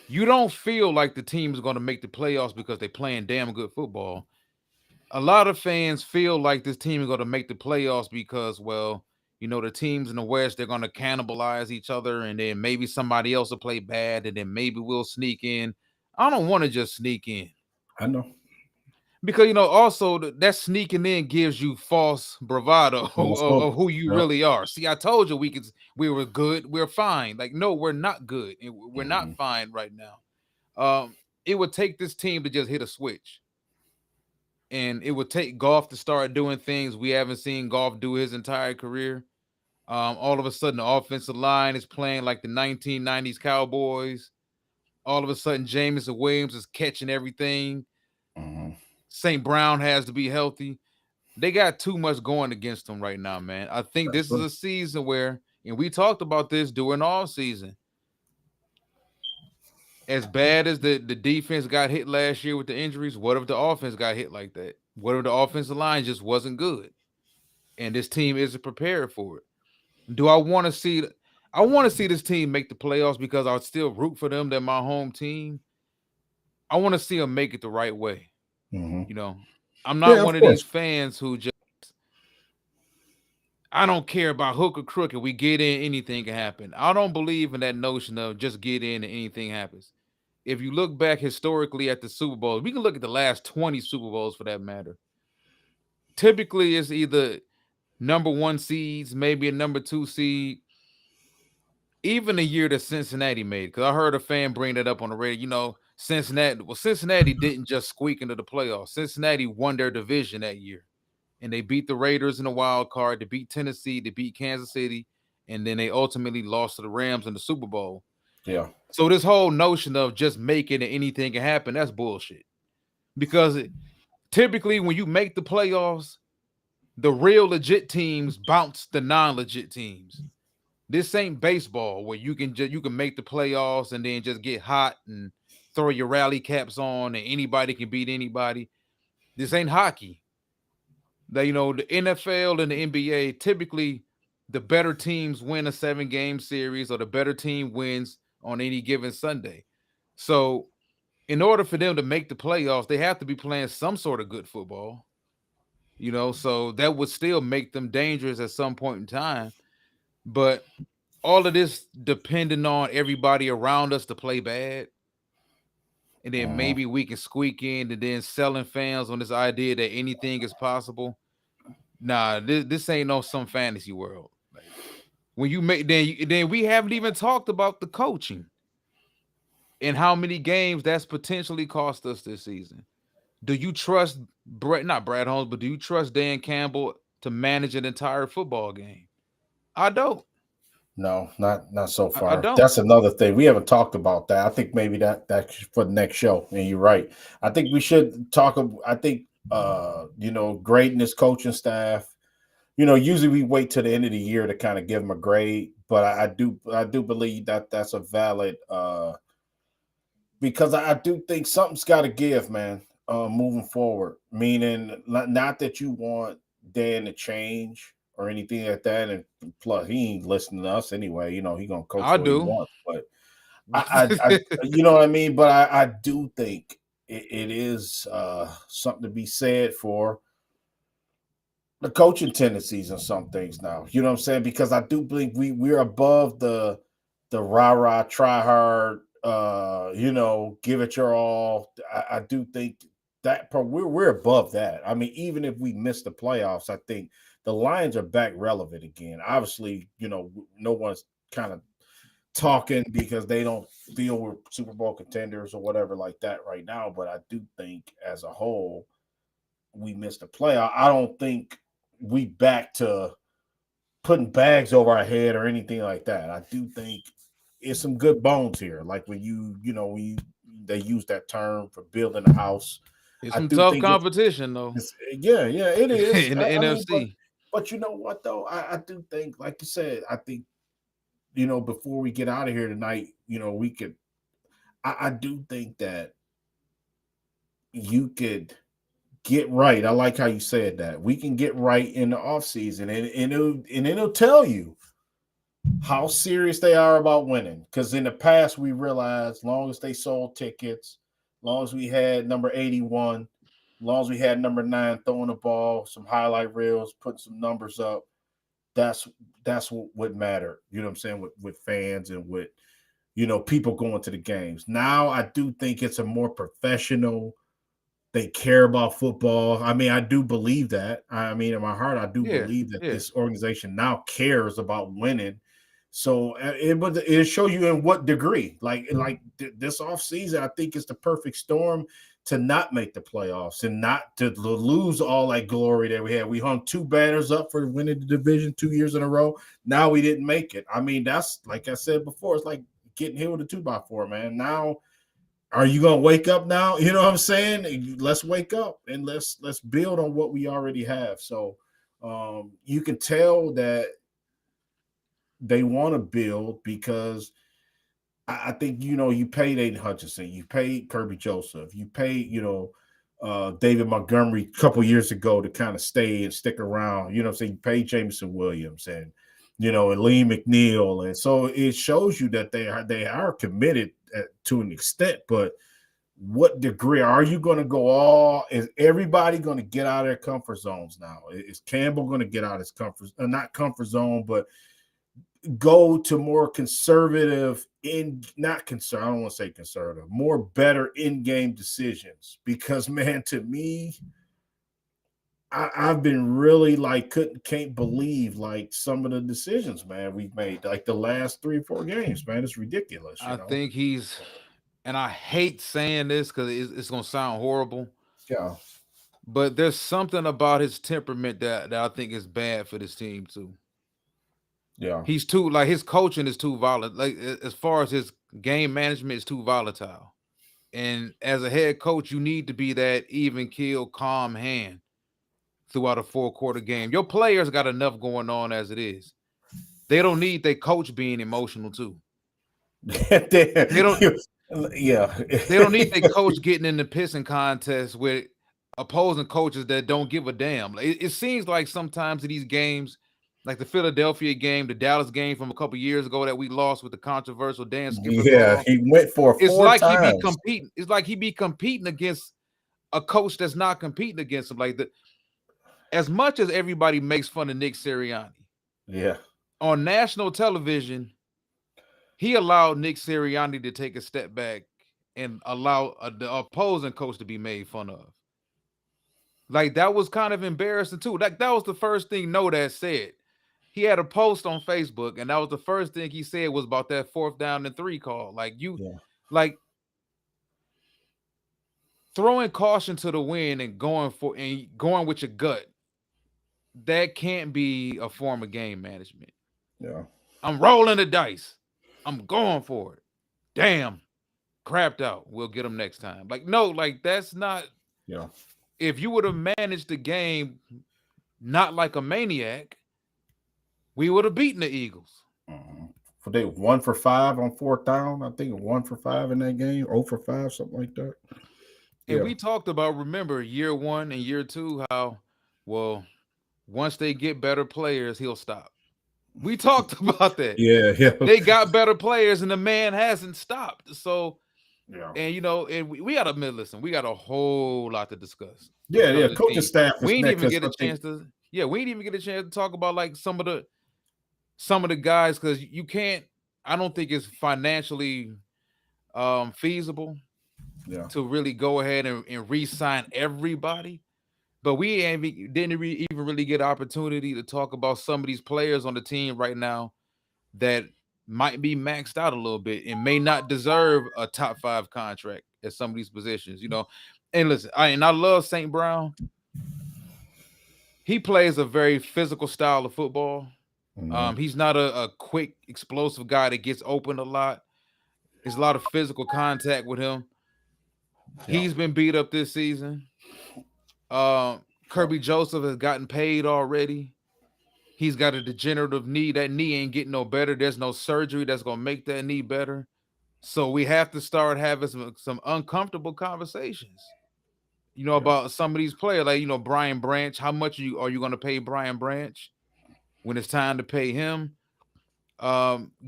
Speaker 2: You don't feel like the team is going to make the playoffs because they're playing damn good football. A lot of fans feel like this team is going to make the playoffs because, well, the teams in the West, they're going to cannibalize each other, and then maybe somebody else will play bad, and then maybe we'll sneak in. I don't want to just sneak in
Speaker 1: I know.
Speaker 2: because also that sneaking in gives you false bravado
Speaker 1: False
Speaker 2: of
Speaker 1: hope.
Speaker 2: who you
Speaker 1: Yep.
Speaker 2: really are. See, I told you we were good, we're fine. Like, no, we're not good, and we're not
Speaker 1: Mhm.
Speaker 2: fine right now. It would take this team to just hit a switch, and it would take golf to start doing things we haven't seen golf do his entire career. All of a sudden, the offensive line is playing like the 1990s Cowboys. All of a sudden, Jameson Williams is catching everything.
Speaker 1: Mhm.
Speaker 2: St. Brown has to be healthy. They got too much going against them right now, man. I think
Speaker 1: That's
Speaker 2: this is
Speaker 1: true.
Speaker 2: a season where, and we talked about this during all season, as bad as the defense got hit last year with the injuries, what if the offense got hit like that? What if the offensive line just wasn't good and this team isn't prepared for it? Do I want to see? I want to see this team make the playoffs because I still root for them. They're my home team. I want to see them make it the right way.
Speaker 1: Hmm.
Speaker 2: You know, I'm not
Speaker 1: Yeah, of
Speaker 2: one of these
Speaker 1: course.
Speaker 2: fans who just I don't care about hook or crook. If we get in, anything can happen. I don't believe in that notion of just get in and anything happens. If you look back historically at the Super Bowl, we can look at the last 20 Super Bowls for that matter. Typically, it's either number one seeds, maybe a number two seed. Even the year that Cincinnati made, because I heard a fan bring that up on the radio. Cincinnati. Well, Cincinnati didn't just squeak into the playoffs. Cincinnati won their division that year, and they beat the Raiders in the wild card. They beat Tennessee. They beat Kansas City, and then they ultimately lost to the Rams in the Super Bowl.
Speaker 1: Yeah.
Speaker 2: So this whole notion of just making it anything can happen, that's bullshit. Because typically when you make the playoffs, the real legit teams bounce the non-legit teams. This ain't baseball where you can make the playoffs and then just get hot and throw your rally caps on and anybody can beat anybody. This ain't hockey. The NFL and the NBA typically the better teams win a 7-game series or the better team wins on any given Sunday. So in order for them to make the playoffs, they have to be playing some sort of good football. So that would still make them dangerous at some point in time. But all of this depending on everybody around us to play bad. And then
Speaker 1: Hmm.
Speaker 2: maybe we can squeak in and then selling fans on this idea that anything is possible. Nah, this ain't no some fantasy world. Like when you make then we haven't even talked about the coaching and how many games that's potentially cost us this season. Do you trust not Brad Holmes, but do you trust Dan Campbell to manage an entire football game? I don't.
Speaker 1: No, not so
Speaker 2: I
Speaker 1: far.
Speaker 2: don't.
Speaker 1: That's another thing we haven't talked about. That I think maybe that's for the next show. And you're right. I think we should talk. I think grading this coaching staff. Usually we wait till the end of the year to kind of give them a grade, but I do believe that that's a valid because I do think something's got to give, man. Moving forward, meaning not that you want Dan to change or anything like that, and plus he ain't listening to us anyway. He gonna coach
Speaker 2: I
Speaker 1: what he
Speaker 2: do.
Speaker 1: wants, but I you know what I mean. But I do think it is something to be said for the coaching tendencies and some things now. You know what I'm saying? Because I do believe we're above the rah-rah, try hard, give it your all. I do think that part we're above that. I mean, even if we miss the playoffs, I think the Lions are back relevant again. Obviously, no one's kind of talking because they don't feel we're Super Bowl contenders or whatever like that right now. But I do think as a whole, we missed the playoff. I don't think we back to putting bags over our head or anything like that. I do think it's some good bones here. Like when they use that term for building a house.
Speaker 2: It's
Speaker 1: I
Speaker 2: some
Speaker 1: do
Speaker 2: tough
Speaker 1: think
Speaker 2: competition though
Speaker 1: yeah, it is.
Speaker 2: in the
Speaker 1: I mean, but
Speaker 2: NFC.
Speaker 1: but you know what though? I do think, like you said, I think before we get out of here tonight, we could. I do think that you could get right. I like how you said that. We can get right in the off season, and it'll tell you how serious they are about winning. Because in the past, we realized, long as they sold tickets, long as we had number 81, long as we had number 9 throwing the ball, some highlight reels, putting some numbers up, that's what mattered. You know what I'm saying, with fans and with people going to the games. Now I do think it's a more professional. They care about football. I mean, I do believe that. I mean, in my heart, I do
Speaker 2: Yeah,
Speaker 1: believe that
Speaker 2: yeah.
Speaker 1: this organization now cares about winning So it show you in what degree. This offseason, I think is the perfect storm to not make the playoffs and not to lose all that glory that we had. We hung two banners up for winning the division 2 years in a row. Now we didn't make it. I mean, that's like I said before, it's like getting hit with a 2x4, man. Now, are you gonna wake up now? You know what I'm saying? Let's wake up and let's build on what we already have. So you can tell that they want to build because I think you paid Aiden Hutchinson, you paid Kerby Joseph, you paid David Montgomery a couple years ago to kind of stay and stick around. You know what I'm saying? You paid Jameson Williams and and Lee McNeil, and so it shows you that they are committed to an extent. But what degree are you going to go all? Is everybody going to get out of their comfort zones now? Is Campbell going to get out of his not comfort zone, but go to more conservative not conservative, I don't want to say conservative, more better in-game decisions? Because man, to me, I've been really can't believe some of the decisions, man, we've made like the last 3 or 4 games, man. It's ridiculous,
Speaker 2: I think he's, and I hate saying this because it's gonna sound horrible,
Speaker 1: Yeah,
Speaker 2: but there's something about his temperament that I think is bad for this team too.
Speaker 1: yeah.
Speaker 2: He's too, like, his coaching is too volatile. Like, as far as his game management is too volatile. And as a head coach, you need to be that even keel, calm hand throughout a 4-quarter game. Your players got enough going on as it is. They don't need their coach being emotional too. They don't
Speaker 1: Yeah.
Speaker 2: they don't need their coach getting in the pissing contest with opposing coaches that don't give a damn. It seems like sometimes in these games, like the Philadelphia game, the Dallas game from a couple years ago that we lost with the controversial Dan Skipper
Speaker 1: Yeah,
Speaker 2: call,
Speaker 1: he went for
Speaker 2: it's
Speaker 1: four
Speaker 2: like he be
Speaker 1: times.
Speaker 2: competing. It's like he be competing against a coach that's not competing against him. Like, as much as everybody makes fun of Nick Sirianni
Speaker 1: Yeah,
Speaker 2: on national television, he allowed Nick Sirianni to take a step back and allow the opposing coach to be made fun of. Like, that was kind of embarrassing too. Like, that was the first thing Nodat said. He had a post on Facebook, and that was the first thing he said was about that 4th down and 3 call.
Speaker 1: yeah,
Speaker 2: Like, throwing caution to the wind and going with your gut. That can't be a form of game management.
Speaker 1: yeah,
Speaker 2: I'm rolling the dice. I'm going for it. Damn, crapped out. We'll get them next time. Like, no, like, that's not.
Speaker 1: yeah.
Speaker 2: If you would have managed the game not like a maniac, we would have beaten the Eagles.
Speaker 1: For they 1 for 5 on 4th down. I think 1 for 5 in that game, 0 for 5, something like that.
Speaker 2: And
Speaker 1: Yeah,
Speaker 2: we talked about, remember, year 1 and year 2, how, well, once they get better players, he'll stop. We talked about that.
Speaker 1: yeah, yeah,
Speaker 2: They got better players, and the man hasn't stopped. So,
Speaker 1: yeah,
Speaker 2: and and we got to listen. We got a whole lot to discuss when
Speaker 1: yeah,
Speaker 2: it
Speaker 1: yeah.
Speaker 2: comes to the
Speaker 1: Coaching
Speaker 2: team.
Speaker 1: staff
Speaker 2: We
Speaker 1: is
Speaker 2: ain't
Speaker 1: next
Speaker 2: even
Speaker 1: because
Speaker 2: get
Speaker 1: I
Speaker 2: a
Speaker 1: think
Speaker 2: chance to. Yeah, we ain't even get a chance to talk about like some of the guys, because you can't. I don't think it's financially feasible
Speaker 1: yeah,
Speaker 2: to really go ahead and re-sign everybody. But we didn't even really get an opportunity to talk about some of these players on the team right now that might be maxed out a little bit and may not deserve a top 5 contract at some of these positions. And listen, I love St. Brown. He plays a very physical style of football.
Speaker 1: mhm,
Speaker 2: He's not a quick, explosive guy that gets open a lot. There's a lot of physical contact with him.
Speaker 1: yeah,
Speaker 2: He's been beat up this season.
Speaker 1: yeah,
Speaker 2: Kerby Joseph has gotten paid already. He's got a degenerative knee. That knee ain't getting no better. There's no surgery that's gonna make that knee better. So we have to start having some uncomfortable conversations,
Speaker 1: yeah,
Speaker 2: about some of these players. Like, Brian Branch. How much are you going to pay Brian Branch when it's time to pay him?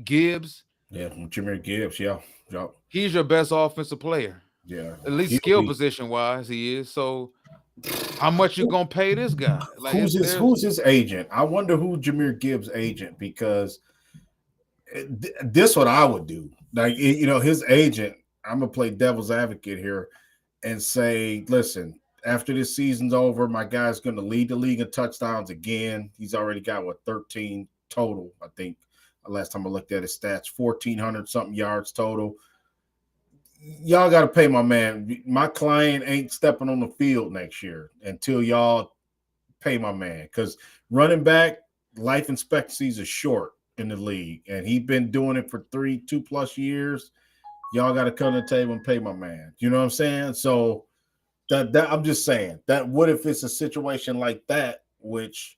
Speaker 2: Gibbs,
Speaker 1: yeah. Jameer Gibbs, yeah, yeah,
Speaker 2: he's your best offensive player,
Speaker 1: yeah.
Speaker 2: at least
Speaker 1: He'll
Speaker 2: skill
Speaker 1: be.
Speaker 2: position wise. He is. So how much you gonna pay this guy? Like,
Speaker 1: Who's his agent? I wonder who Jameer Gibbs' agent, because this what I would do. Like, his agent. I'm gonna play devil's advocate here and say, listen, after this season's over, my guy's going to lead the league in touchdowns again. He's already got 13 total, I think. Last time I looked at his stats, 1,400 something yards total. Y'all got to pay my man. My client ain't stepping on the field next year until y'all pay my man, because running back life expectancies are short in the league, and he's been doing it for 2+ years. Y'all got to come to the table and pay my man. You know what I'm saying? So that I'm just saying that, what if it's a situation like that, which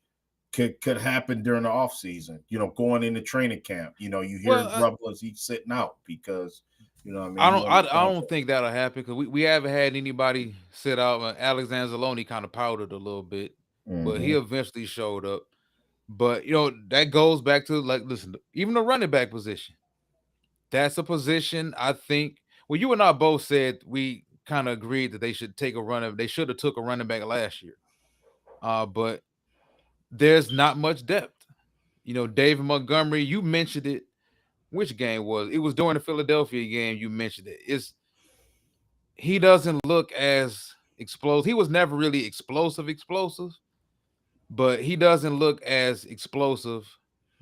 Speaker 1: could happen during the off season, going into training camp. You hear
Speaker 2: Well,
Speaker 1: rumblings he's sitting out because, I mean,
Speaker 2: I
Speaker 1: he
Speaker 2: don't.
Speaker 1: on the
Speaker 2: I don't
Speaker 1: contract.
Speaker 2: think that'll happen because we haven't had anybody sit out. Alexander Zaloni kind of powdered a little bit, but he
Speaker 1: Mm-hmm.
Speaker 2: eventually showed up. But that goes back to, like, listen, even the running back position. That's a position I think. Well, you and I both said we kind of agreed that they should take a running. They should have took a running back last year. But there's not much depth. David Montgomery. You mentioned it. Which game was it? Was during the Philadelphia game. You mentioned it. He doesn't look as explosive. He was never really explosive, but he doesn't look as explosive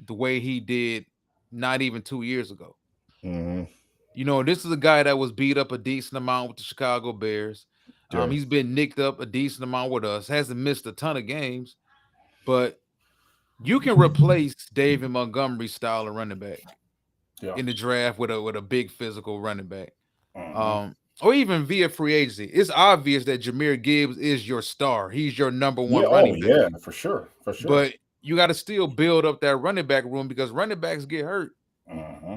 Speaker 2: the way he did not even 2 years ago.
Speaker 1: Mm-hmm.
Speaker 2: This is a guy that was beat up a decent amount with the Chicago Bears.
Speaker 1: Yeah.
Speaker 2: He's been nicked up a decent amount with us. Hasn't missed a ton of games, but you can replace David Montgomery's style of running back
Speaker 1: Yeah.
Speaker 2: in the draft with a big physical running back.
Speaker 1: Mm-hmm.
Speaker 2: Or even via free agency. It's obvious that Jahmyr Gibbs is your star. He's your number
Speaker 1: Yeah.
Speaker 2: one
Speaker 1: Oh,
Speaker 2: running back.
Speaker 1: yeah. For sure. For sure.
Speaker 2: But you got to still build up that running back room because running backs get hurt.
Speaker 1: Mm-hmm.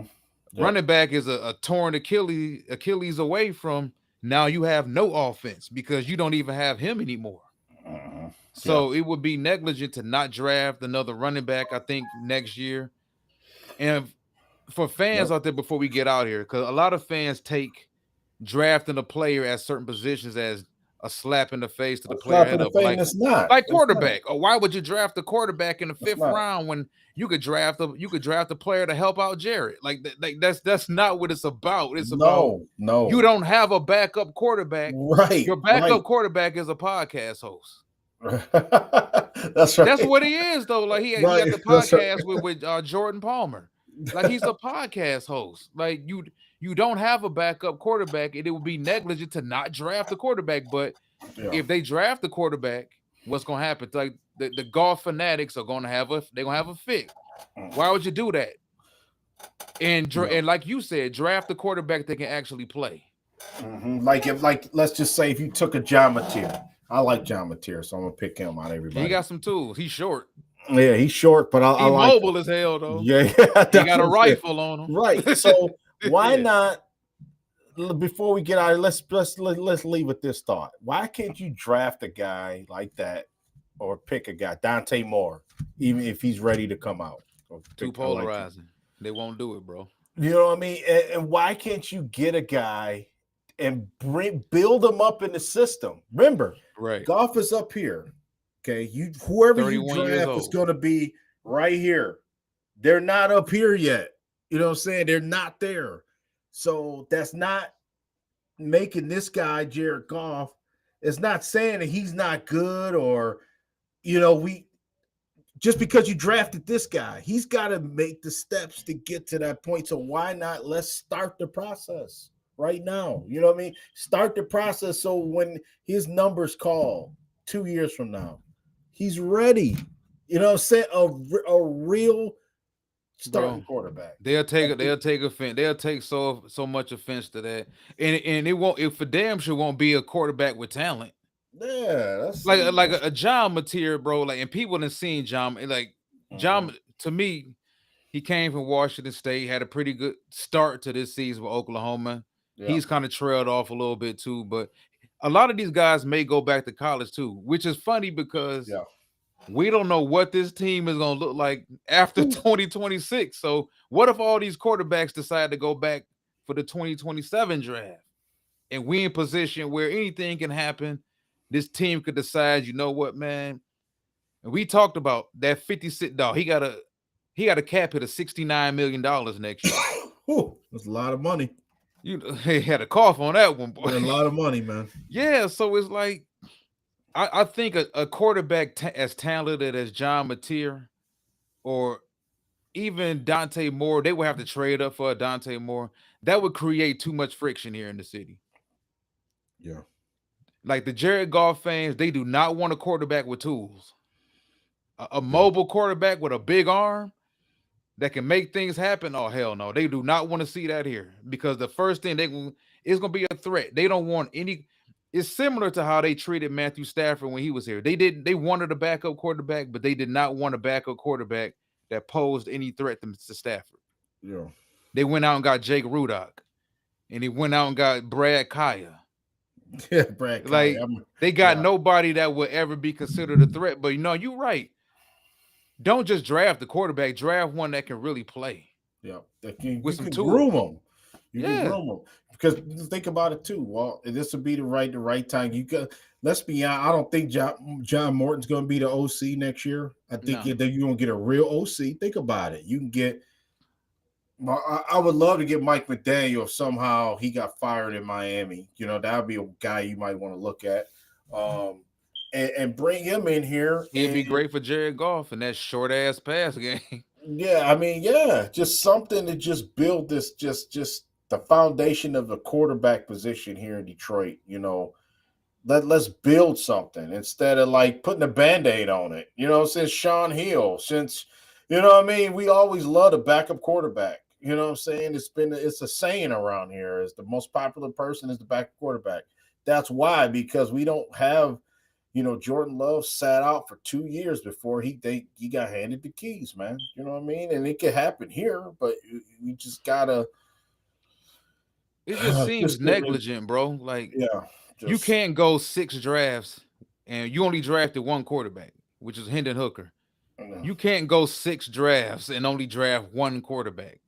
Speaker 1: Yep.
Speaker 2: Running back is a torn Achilles away from, now you have no offense because you don't even have him anymore.
Speaker 1: Mm-hmm. Yeah.
Speaker 2: So it would be negligent to not draft another running back, I think, next year. And for fans
Speaker 1: Yep.
Speaker 2: out there, before we get out here, because a lot of fans take drafting a player at certain positions as a slap in the face to the
Speaker 1: A
Speaker 2: player
Speaker 1: slap in
Speaker 2: ahead
Speaker 1: the
Speaker 2: of,
Speaker 1: face. And it's not.
Speaker 2: like
Speaker 1: It's not.
Speaker 2: quarterback. Or why would you draft a quarterback in the
Speaker 1: It's
Speaker 2: fifth
Speaker 1: not.
Speaker 2: round when you could draft a player to help out Jared? That's not what it's about. It's about,
Speaker 1: No.
Speaker 2: you
Speaker 1: No.
Speaker 2: don't have a backup quarterback.
Speaker 1: Right.
Speaker 2: Your
Speaker 1: Right.
Speaker 2: backup quarterback is a podcast host.
Speaker 1: That's
Speaker 2: That's
Speaker 1: right.
Speaker 2: what he is, though. Like he
Speaker 1: Right.
Speaker 2: got the
Speaker 1: That's right.
Speaker 2: podcast with Jordan Palmer. Like he's a podcast host. Like you don't have a backup quarterback, and it would be negligent to not draft a quarterback. But
Speaker 1: Yeah.
Speaker 2: if they draft the quarterback, what's gonna happen? Like the golf fanatics are gonna have a fit. Why would you do that?
Speaker 1: Yeah.
Speaker 2: And like you said, draft the quarterback that can actually play.
Speaker 1: Mhm. Like let's just say if you took a John Mateer. I like John Mateer, so I'm gonna pick him out of
Speaker 2: He
Speaker 1: everybody.
Speaker 2: got some tools. He's short.
Speaker 1: Yeah, he's short, but I
Speaker 2: He
Speaker 1: like him.
Speaker 2: mobile as hell though.
Speaker 1: Yeah,
Speaker 2: He
Speaker 1: that's
Speaker 2: got a
Speaker 1: what I'm saying.
Speaker 2: rifle on
Speaker 1: Right.
Speaker 2: him.
Speaker 1: So why
Speaker 2: Yeah.
Speaker 1: not? Before we get out, of let's leave with this thought. Why can't you draft a guy like that, or pick a guy, Dante Moore, even if he's ready to come out? Or
Speaker 2: Too
Speaker 1: I like him.
Speaker 2: polarizing. They won't do it, bro.
Speaker 1: You know what I mean? And why can't you get a guy and build him up in the system? Remember,
Speaker 2: Right.
Speaker 1: golf is up here. Okay, whoever you
Speaker 2: 31 years
Speaker 1: draft is
Speaker 2: old.
Speaker 1: going to be right here. They're not up here yet. You know what I'm saying? They're not there. So that's not making this guy Jared Goff. It's not saying that he's not good, or we just because you drafted this guy, he's got to make the steps to get to that point. So why not? Let's start the process right now. You know what I mean? Start the process so when his numbers call 2 years from now, he's ready. You know what I'm saying? A real starting
Speaker 2: Bro,
Speaker 1: quarterback.
Speaker 2: they'll take offense. They'll take so much offense to that. And it won't, it for damn sure won't be a quarterback with talent.
Speaker 1: Yeah,
Speaker 2: Like a John Mateer, bro. Like, and people have seen John, like John, to me, he came from Washington State, had a pretty good start to this season with Oklahoma.
Speaker 1: yeah,
Speaker 2: He's kind of trailed off a little bit too, but a lot of these guys may go back to college too, which is funny because
Speaker 1: yeah.
Speaker 2: we don't know what this team is going to look like after 2026. So what if all these quarterbacks decide to go back for the 2027 draft, and we in position where anything can happen? This team could decide, you know what, man? And we talked about that 56 dog. He got a cap hit of $69 million next year.
Speaker 1: Ooh, that's a lot of money.
Speaker 2: He had a cough on that one, boy.
Speaker 1: A lot of money, man.
Speaker 2: Yeah, so it's like I think a quarterback as talented as John Mateer, or even Dante Moore, they would have to trade up for a Dante Moore. That would create too much friction here in the city.
Speaker 1: Yeah.
Speaker 2: Like the Jared Goff fans, they do not want a quarterback with tools. A
Speaker 1: Yeah.
Speaker 2: mobile quarterback with a big arm that can make things happen. Oh hell no, they do not want to see that here because the first thing they will is going to be a threat. They don't want any. It's similar to how they treated Matthew Stafford when he was here. They didn't. They wanted a backup quarterback, but they did not want a backup quarterback that posed any threat to Stafford.
Speaker 1: Yeah.
Speaker 2: They went out and got Jake Rudock, and he went out and got Brad Kaya.
Speaker 1: Yeah, Brad Kai.
Speaker 2: Like they got
Speaker 1: Yeah.
Speaker 2: nobody that would ever be considered a threat. But you're right. Don't just draft the quarterback. Draft one that can really play
Speaker 1: Yeah.
Speaker 2: with
Speaker 1: You
Speaker 2: some
Speaker 1: can groom
Speaker 2: tools.
Speaker 1: them. You can
Speaker 2: Yeah,
Speaker 1: groom them because think about it too. Well, this would be the right time. You got. Let's be honest. I don't think John Morton's going to be the OC next year. I think
Speaker 2: no.
Speaker 1: that you're going to get a real OC. Think about it. You can get. I would love to get Mike McDaniel if somehow he got fired in Miami. That would be a guy you might want to look at, and bring him in here.
Speaker 2: He'd be great for Jared Goff in that short ass pass game.
Speaker 1: Yeah, I mean, yeah, just something to just build this, just the foundation of the quarterback position here in Detroit. Let's build something instead of like putting a band-aid on it. Since Sean Hill, since what I mean, we always loved a backup quarterback. What I'm saying? It's a saying around here is the most popular person is the backup quarterback. That's why, because we don't have Jordan Love sat out for 2 years before he got handed the keys, man. You know what I mean? And it could happen here, but we just gotta
Speaker 2: It just seems
Speaker 1: just get rid.
Speaker 2: negligent, bro. Like
Speaker 1: Yeah,
Speaker 2: you
Speaker 1: just
Speaker 2: can't go 6 drafts and you only drafted one quarterback, which is Hendon Hooker. You can't go 6 drafts and only draft one quarterback.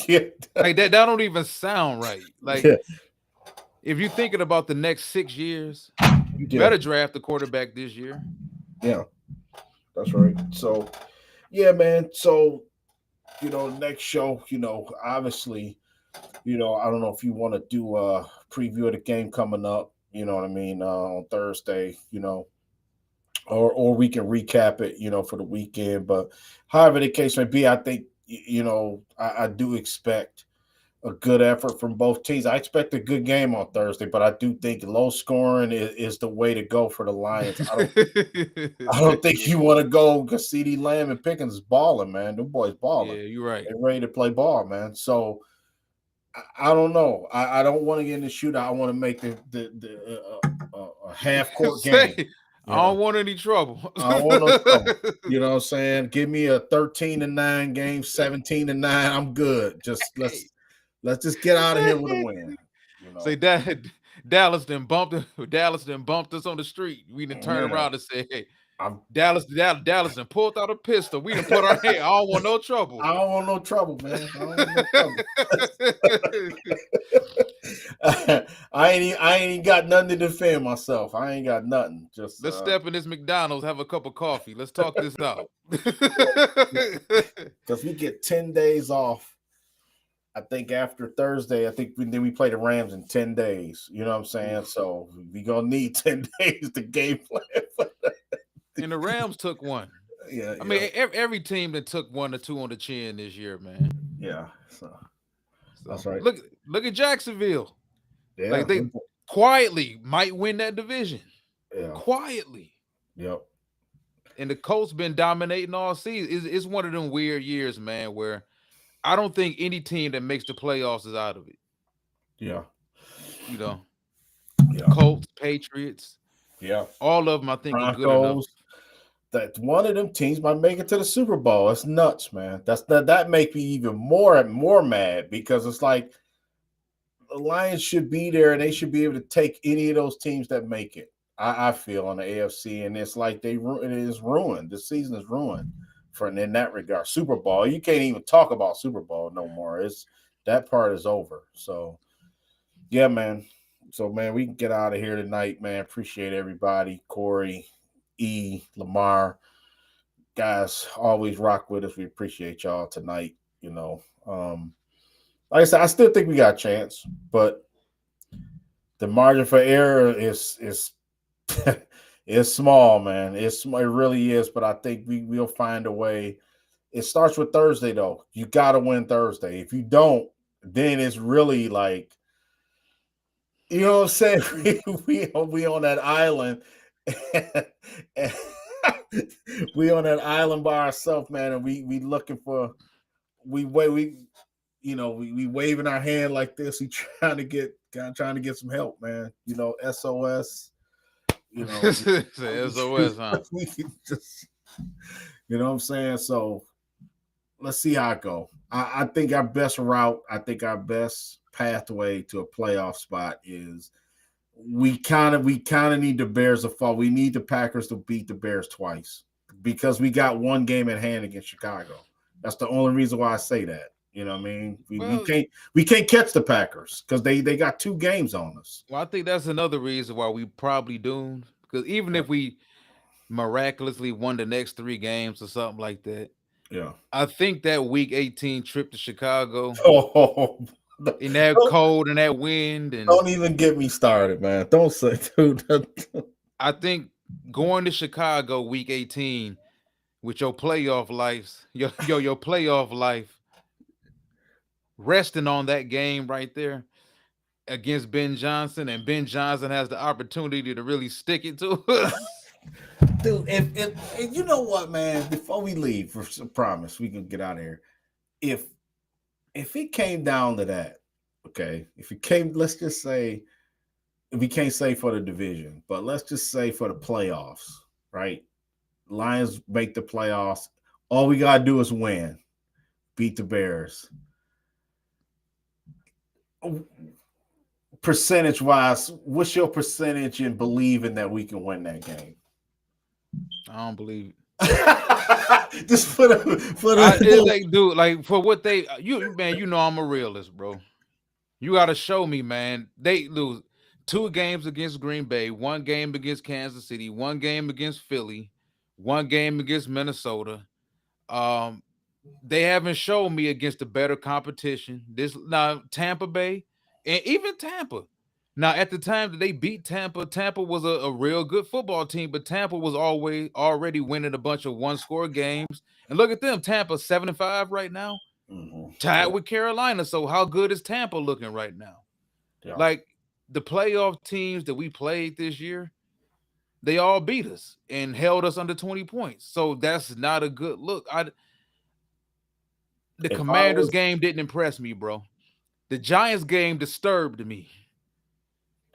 Speaker 1: yeah,
Speaker 2: Like that don't even sound right. Like
Speaker 1: yeah,
Speaker 2: if you're thinking about the next 6 years, you
Speaker 1: yeah,
Speaker 2: better draft the quarterback this year.
Speaker 1: yeah. That's right. So, yeah, man. So, next show, obviously, I don't know if you want to do a preview of the game coming up. You know what I mean? On Thursday, or we can recap it, for the weekend. But however the case may be, I think I do expect a good effort from both teams. I expect a good game on Thursday, but I do think low scoring is the way to go for the Lions. I don't think you want to go because CD Lamb and Pickens is balling, man. Them boys balling.
Speaker 2: Yeah, you're right.
Speaker 1: They're ready to play ball, man. So I don't know. I don't want to get in the shootout. I want to make a half court game.
Speaker 2: Say, I
Speaker 1: Yeah.
Speaker 2: don't want any trouble.
Speaker 1: I don't want no trouble. You know what I'm saying? Give me a 13-9 game, 17-9. I'm good. Just let's just get out of here with a win.
Speaker 2: Say that Dallas then bumped us on the street. We didn't turn
Speaker 1: Yeah.
Speaker 2: around and say, "Hey,
Speaker 1: I'm
Speaker 2: Dallas then pulled out a pistol. We didn't put our hand. I don't want no trouble."
Speaker 1: I don't want no trouble, man. I don't want no trouble. I ain't even got nothing to defend myself. I ain't got nothing. Just
Speaker 2: Let's step in this McDonald's, have a cup of coffee. Let's talk this out.
Speaker 1: because we get 10 days off. I think after Thursday, I think then we play the Rams in 10 days. You know what I'm saying? So we gonna need 10 days to game plan.
Speaker 2: And the Rams took one.
Speaker 1: Yeah,
Speaker 2: I mean, every team that took 1 or 2 on the chin this year, man.
Speaker 1: yeah. So that's
Speaker 2: So
Speaker 1: right.
Speaker 2: look at Jacksonville.
Speaker 1: Yeah,
Speaker 2: Like they quietly might win that division.
Speaker 1: yeah,
Speaker 2: Quietly.
Speaker 1: yep,
Speaker 2: And the Colts been dominating all season. It's one of them weird years, man, where I don't think any team that makes the playoffs is out of it.
Speaker 1: yeah,
Speaker 2: You know,
Speaker 1: yeah,
Speaker 2: Colts, Patriots,
Speaker 1: yeah.
Speaker 2: all of them I think are good enough.
Speaker 1: Broncos. That one of them teams might make it to the Super Bowl. It's nuts, man. That make me even more mad because it's like the Lions should be there and they should be able to take any of those teams that make it. I feel on the AFC, and it's like it is ruined. The season is ruined in that regard. Super Bowl, you can't even talk about Super Bowl no more. That part is over. So yeah, man. So man, we can get out of here tonight, man. Appreciate everybody, Corey, E, Lamar, guys. Always rock with us. We appreciate y'all tonight. Like I said, I still think we got a chance, but the margin for error is it's small, man. It really is, but I think we'll find a way It starts with Thursday though. You got to win Thursday. If you don't, then it's really like, you know what I'm saying? We on that island. And we on that island by ourselves, man, and we looking for we we waving our hand like this. We trying to get some help, man. SOS. You know,
Speaker 2: SOS, huh?
Speaker 1: we just you know what I'm saying. So let's see how it go. I think our best route, I think our best pathway to a playoff spot is we kind of need the Bears to fall. We need the Packers to beat the Bears twice because we got one game at hand against Chicago. That's the only reason why I say that. You know what I mean?
Speaker 2: Well,
Speaker 1: We can't catch the Packers because they got two games on us.
Speaker 2: I think that's another reason why we probably doomed. Because even
Speaker 1: Yeah.
Speaker 2: if we miraculously won the next 3 games or something like that,
Speaker 1: Yeah.
Speaker 2: I think that Week 18 trip to Chicago
Speaker 1: Oh,
Speaker 2: in that
Speaker 1: don't,
Speaker 2: cold and that wind, and
Speaker 1: don't even get me started, man. Don't say, dude.
Speaker 2: I think going to Chicago Week 18 with your playoff life, your playoff life resting on that game right there against Ben Johnson, and Ben Johnson has the opportunity to really stick it to us.
Speaker 1: Dude, if you know what, man, before we leave, for some promise, we can get out of here. If if it came down to that, okay, if it came, let's just say, we can't say for the division, but let's just say for the playoffs, right? Lions make the playoffs. All we gotta do is win, beat the Bears. Percentage wise, what's your percentage in believing that we can win that game?
Speaker 2: I don't believe it.
Speaker 1: Just for
Speaker 2: It's
Speaker 1: the
Speaker 2: like, dude, like for what they you man, you know I'm a realist, bro. You got to show me, man. They lose 2 games against Green Bay, 1 game against Kansas City, 1 game against Philly, 1 game against Minnesota. Um, they haven't shown me against a better competition. This now Tampa Bay and even Tampa. Now at the time that they beat Tampa, Tampa was a real good football team, but Tampa was always already winning a bunch of one-score games. And look at them, Tampa 7-5 right now,
Speaker 1: Mhm.
Speaker 2: tied
Speaker 1: Yeah,
Speaker 2: with Carolina. So how good is Tampa looking right now?
Speaker 1: yeah.
Speaker 2: Like the playoff teams that we played this year, they all beat us and held us under 20 points. So that's not a good look. The
Speaker 1: If I
Speaker 2: Commanders
Speaker 1: was,
Speaker 2: game didn't impress me, bro. The Giants game disturbed me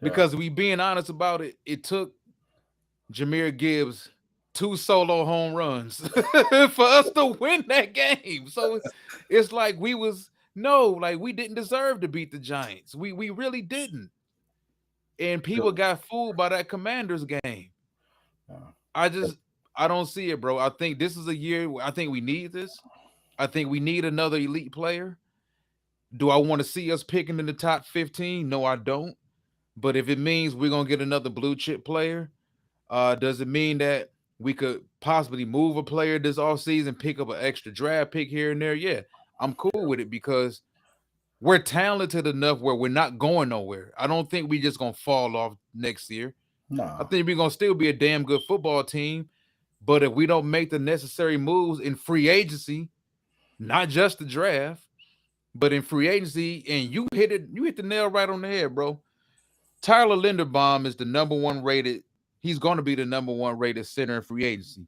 Speaker 1: yeah,
Speaker 2: because we being honest about it, it took Jameer Gibbs 2 solo home runs for us to win that game. So it's like we was no, like we didn't deserve to beat the Giants. We really didn't. And people
Speaker 1: yeah,
Speaker 2: got fooled by that Commanders game.
Speaker 1: yeah.
Speaker 2: I just I don't see it, bro. I think this is a year I think we need this. I think we need another elite player. Do I want to see us picking in the top 15? No, I don't. But if it means we're gonna get another blue chip player, does it mean that we could possibly move a player this offseason, pick up an extra draft pick here and there? Yeah, I'm cool with it because we're talented enough where we're not going nowhere. I don't think we just gonna fall off next year. I
Speaker 1: Nah,
Speaker 2: think we're gonna still be a damn good football team. But if we don't make the necessary moves in free agency, not just the draft, but in free agency, and you hit the nail right on the head, bro. Tyler Linderbaum is the number one rated. He's going to be the number one rated center in free agency.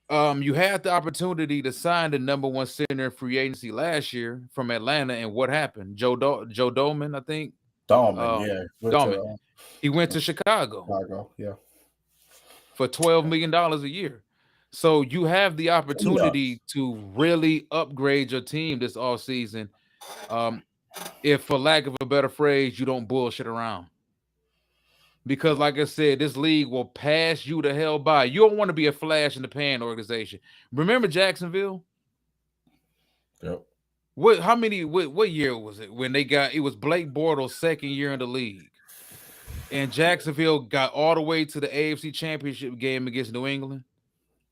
Speaker 2: You had the opportunity to sign the number one center in free agency last year from Atlanta, and what happened? Joe Dolman, I think.
Speaker 1: Dolman,
Speaker 2: Um,
Speaker 1: yeah, went to
Speaker 2: Dolman. He went to Chicago
Speaker 1: Chicago, yeah.
Speaker 2: for $12 million a year. So you have the opportunity
Speaker 1: Peanuts.
Speaker 2: to really upgrade your team this offseason. Um, if for lack of a better phrase, you don't bullshit around. Because, like I said, this league will pass you the hell by. You don't want to be a flash in the pan organization. Remember Jacksonville?
Speaker 1: Yep.
Speaker 2: What year was it when they got it was Blake Bortles' second year in the league? And Jacksonville got all the way to the AFC championship game against New England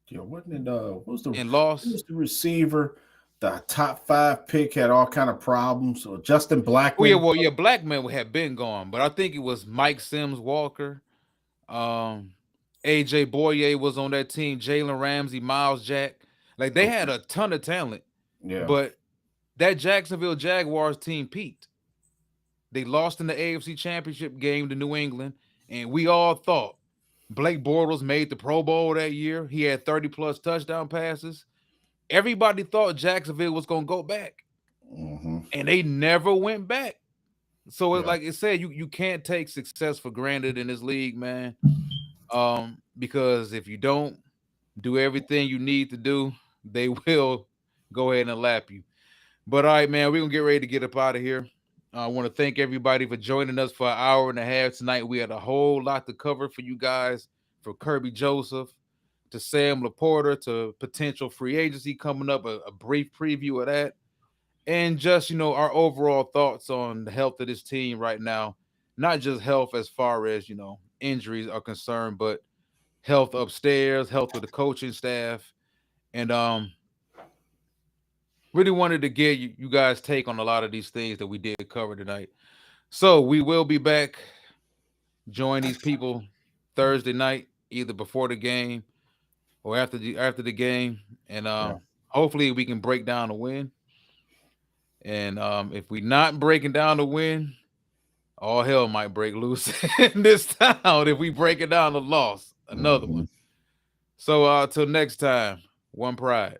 Speaker 1: Yeah, wasn't it
Speaker 2: and
Speaker 1: who
Speaker 2: lost.
Speaker 1: was the receiver? The top five pick had all kind of problems. Or Justin
Speaker 2: Oh yeah,
Speaker 1: Blackman.
Speaker 2: well, yeah, Blackman had been gone, but I think it was Mike Sims Walker. Um, AJ Boye was on that team, Jalen Ramsey, Miles Jack. Like they had
Speaker 1: Okay.
Speaker 2: a ton of talent,
Speaker 1: Yeah.
Speaker 2: but that Jacksonville Jaguars team peaked. They lost in the AFC Championship game to New England, and we all thought Blake Bortles made the Pro Bowl that year. He had 30 plus touchdown passes. Everybody thought Jacksonville was going to go back,
Speaker 1: Mm-hmm.
Speaker 2: and they never went back. So,
Speaker 1: Yeah.
Speaker 2: like it said, you can't take success for granted in this league, man. Because if you don't do everything you need to do, they will go ahead and lap you. But all right, man, we're gonna get ready to get up out of here. I want to thank everybody for joining us for an hour and a half tonight. We had a whole lot to cover for you guys, from Kerby Joseph to Sam Laporta to potential free agency coming up, a brief preview of that, and just our overall thoughts on the health of this team right now. Not just health as far as injuries are concerned, but health upstairs, health with the coaching staff, and really wanted to get you guys take on a lot of these things that we did cover tonight. So we will be back. Join these people Thursday night, either before the game or after the game, and
Speaker 1: Yeah.
Speaker 2: hopefully we can break down a win. And if we not breaking down the win, all hell might break loose in this town if we break it down the loss. Another
Speaker 1: Mm-hmm.
Speaker 2: one. So till next time, one pride.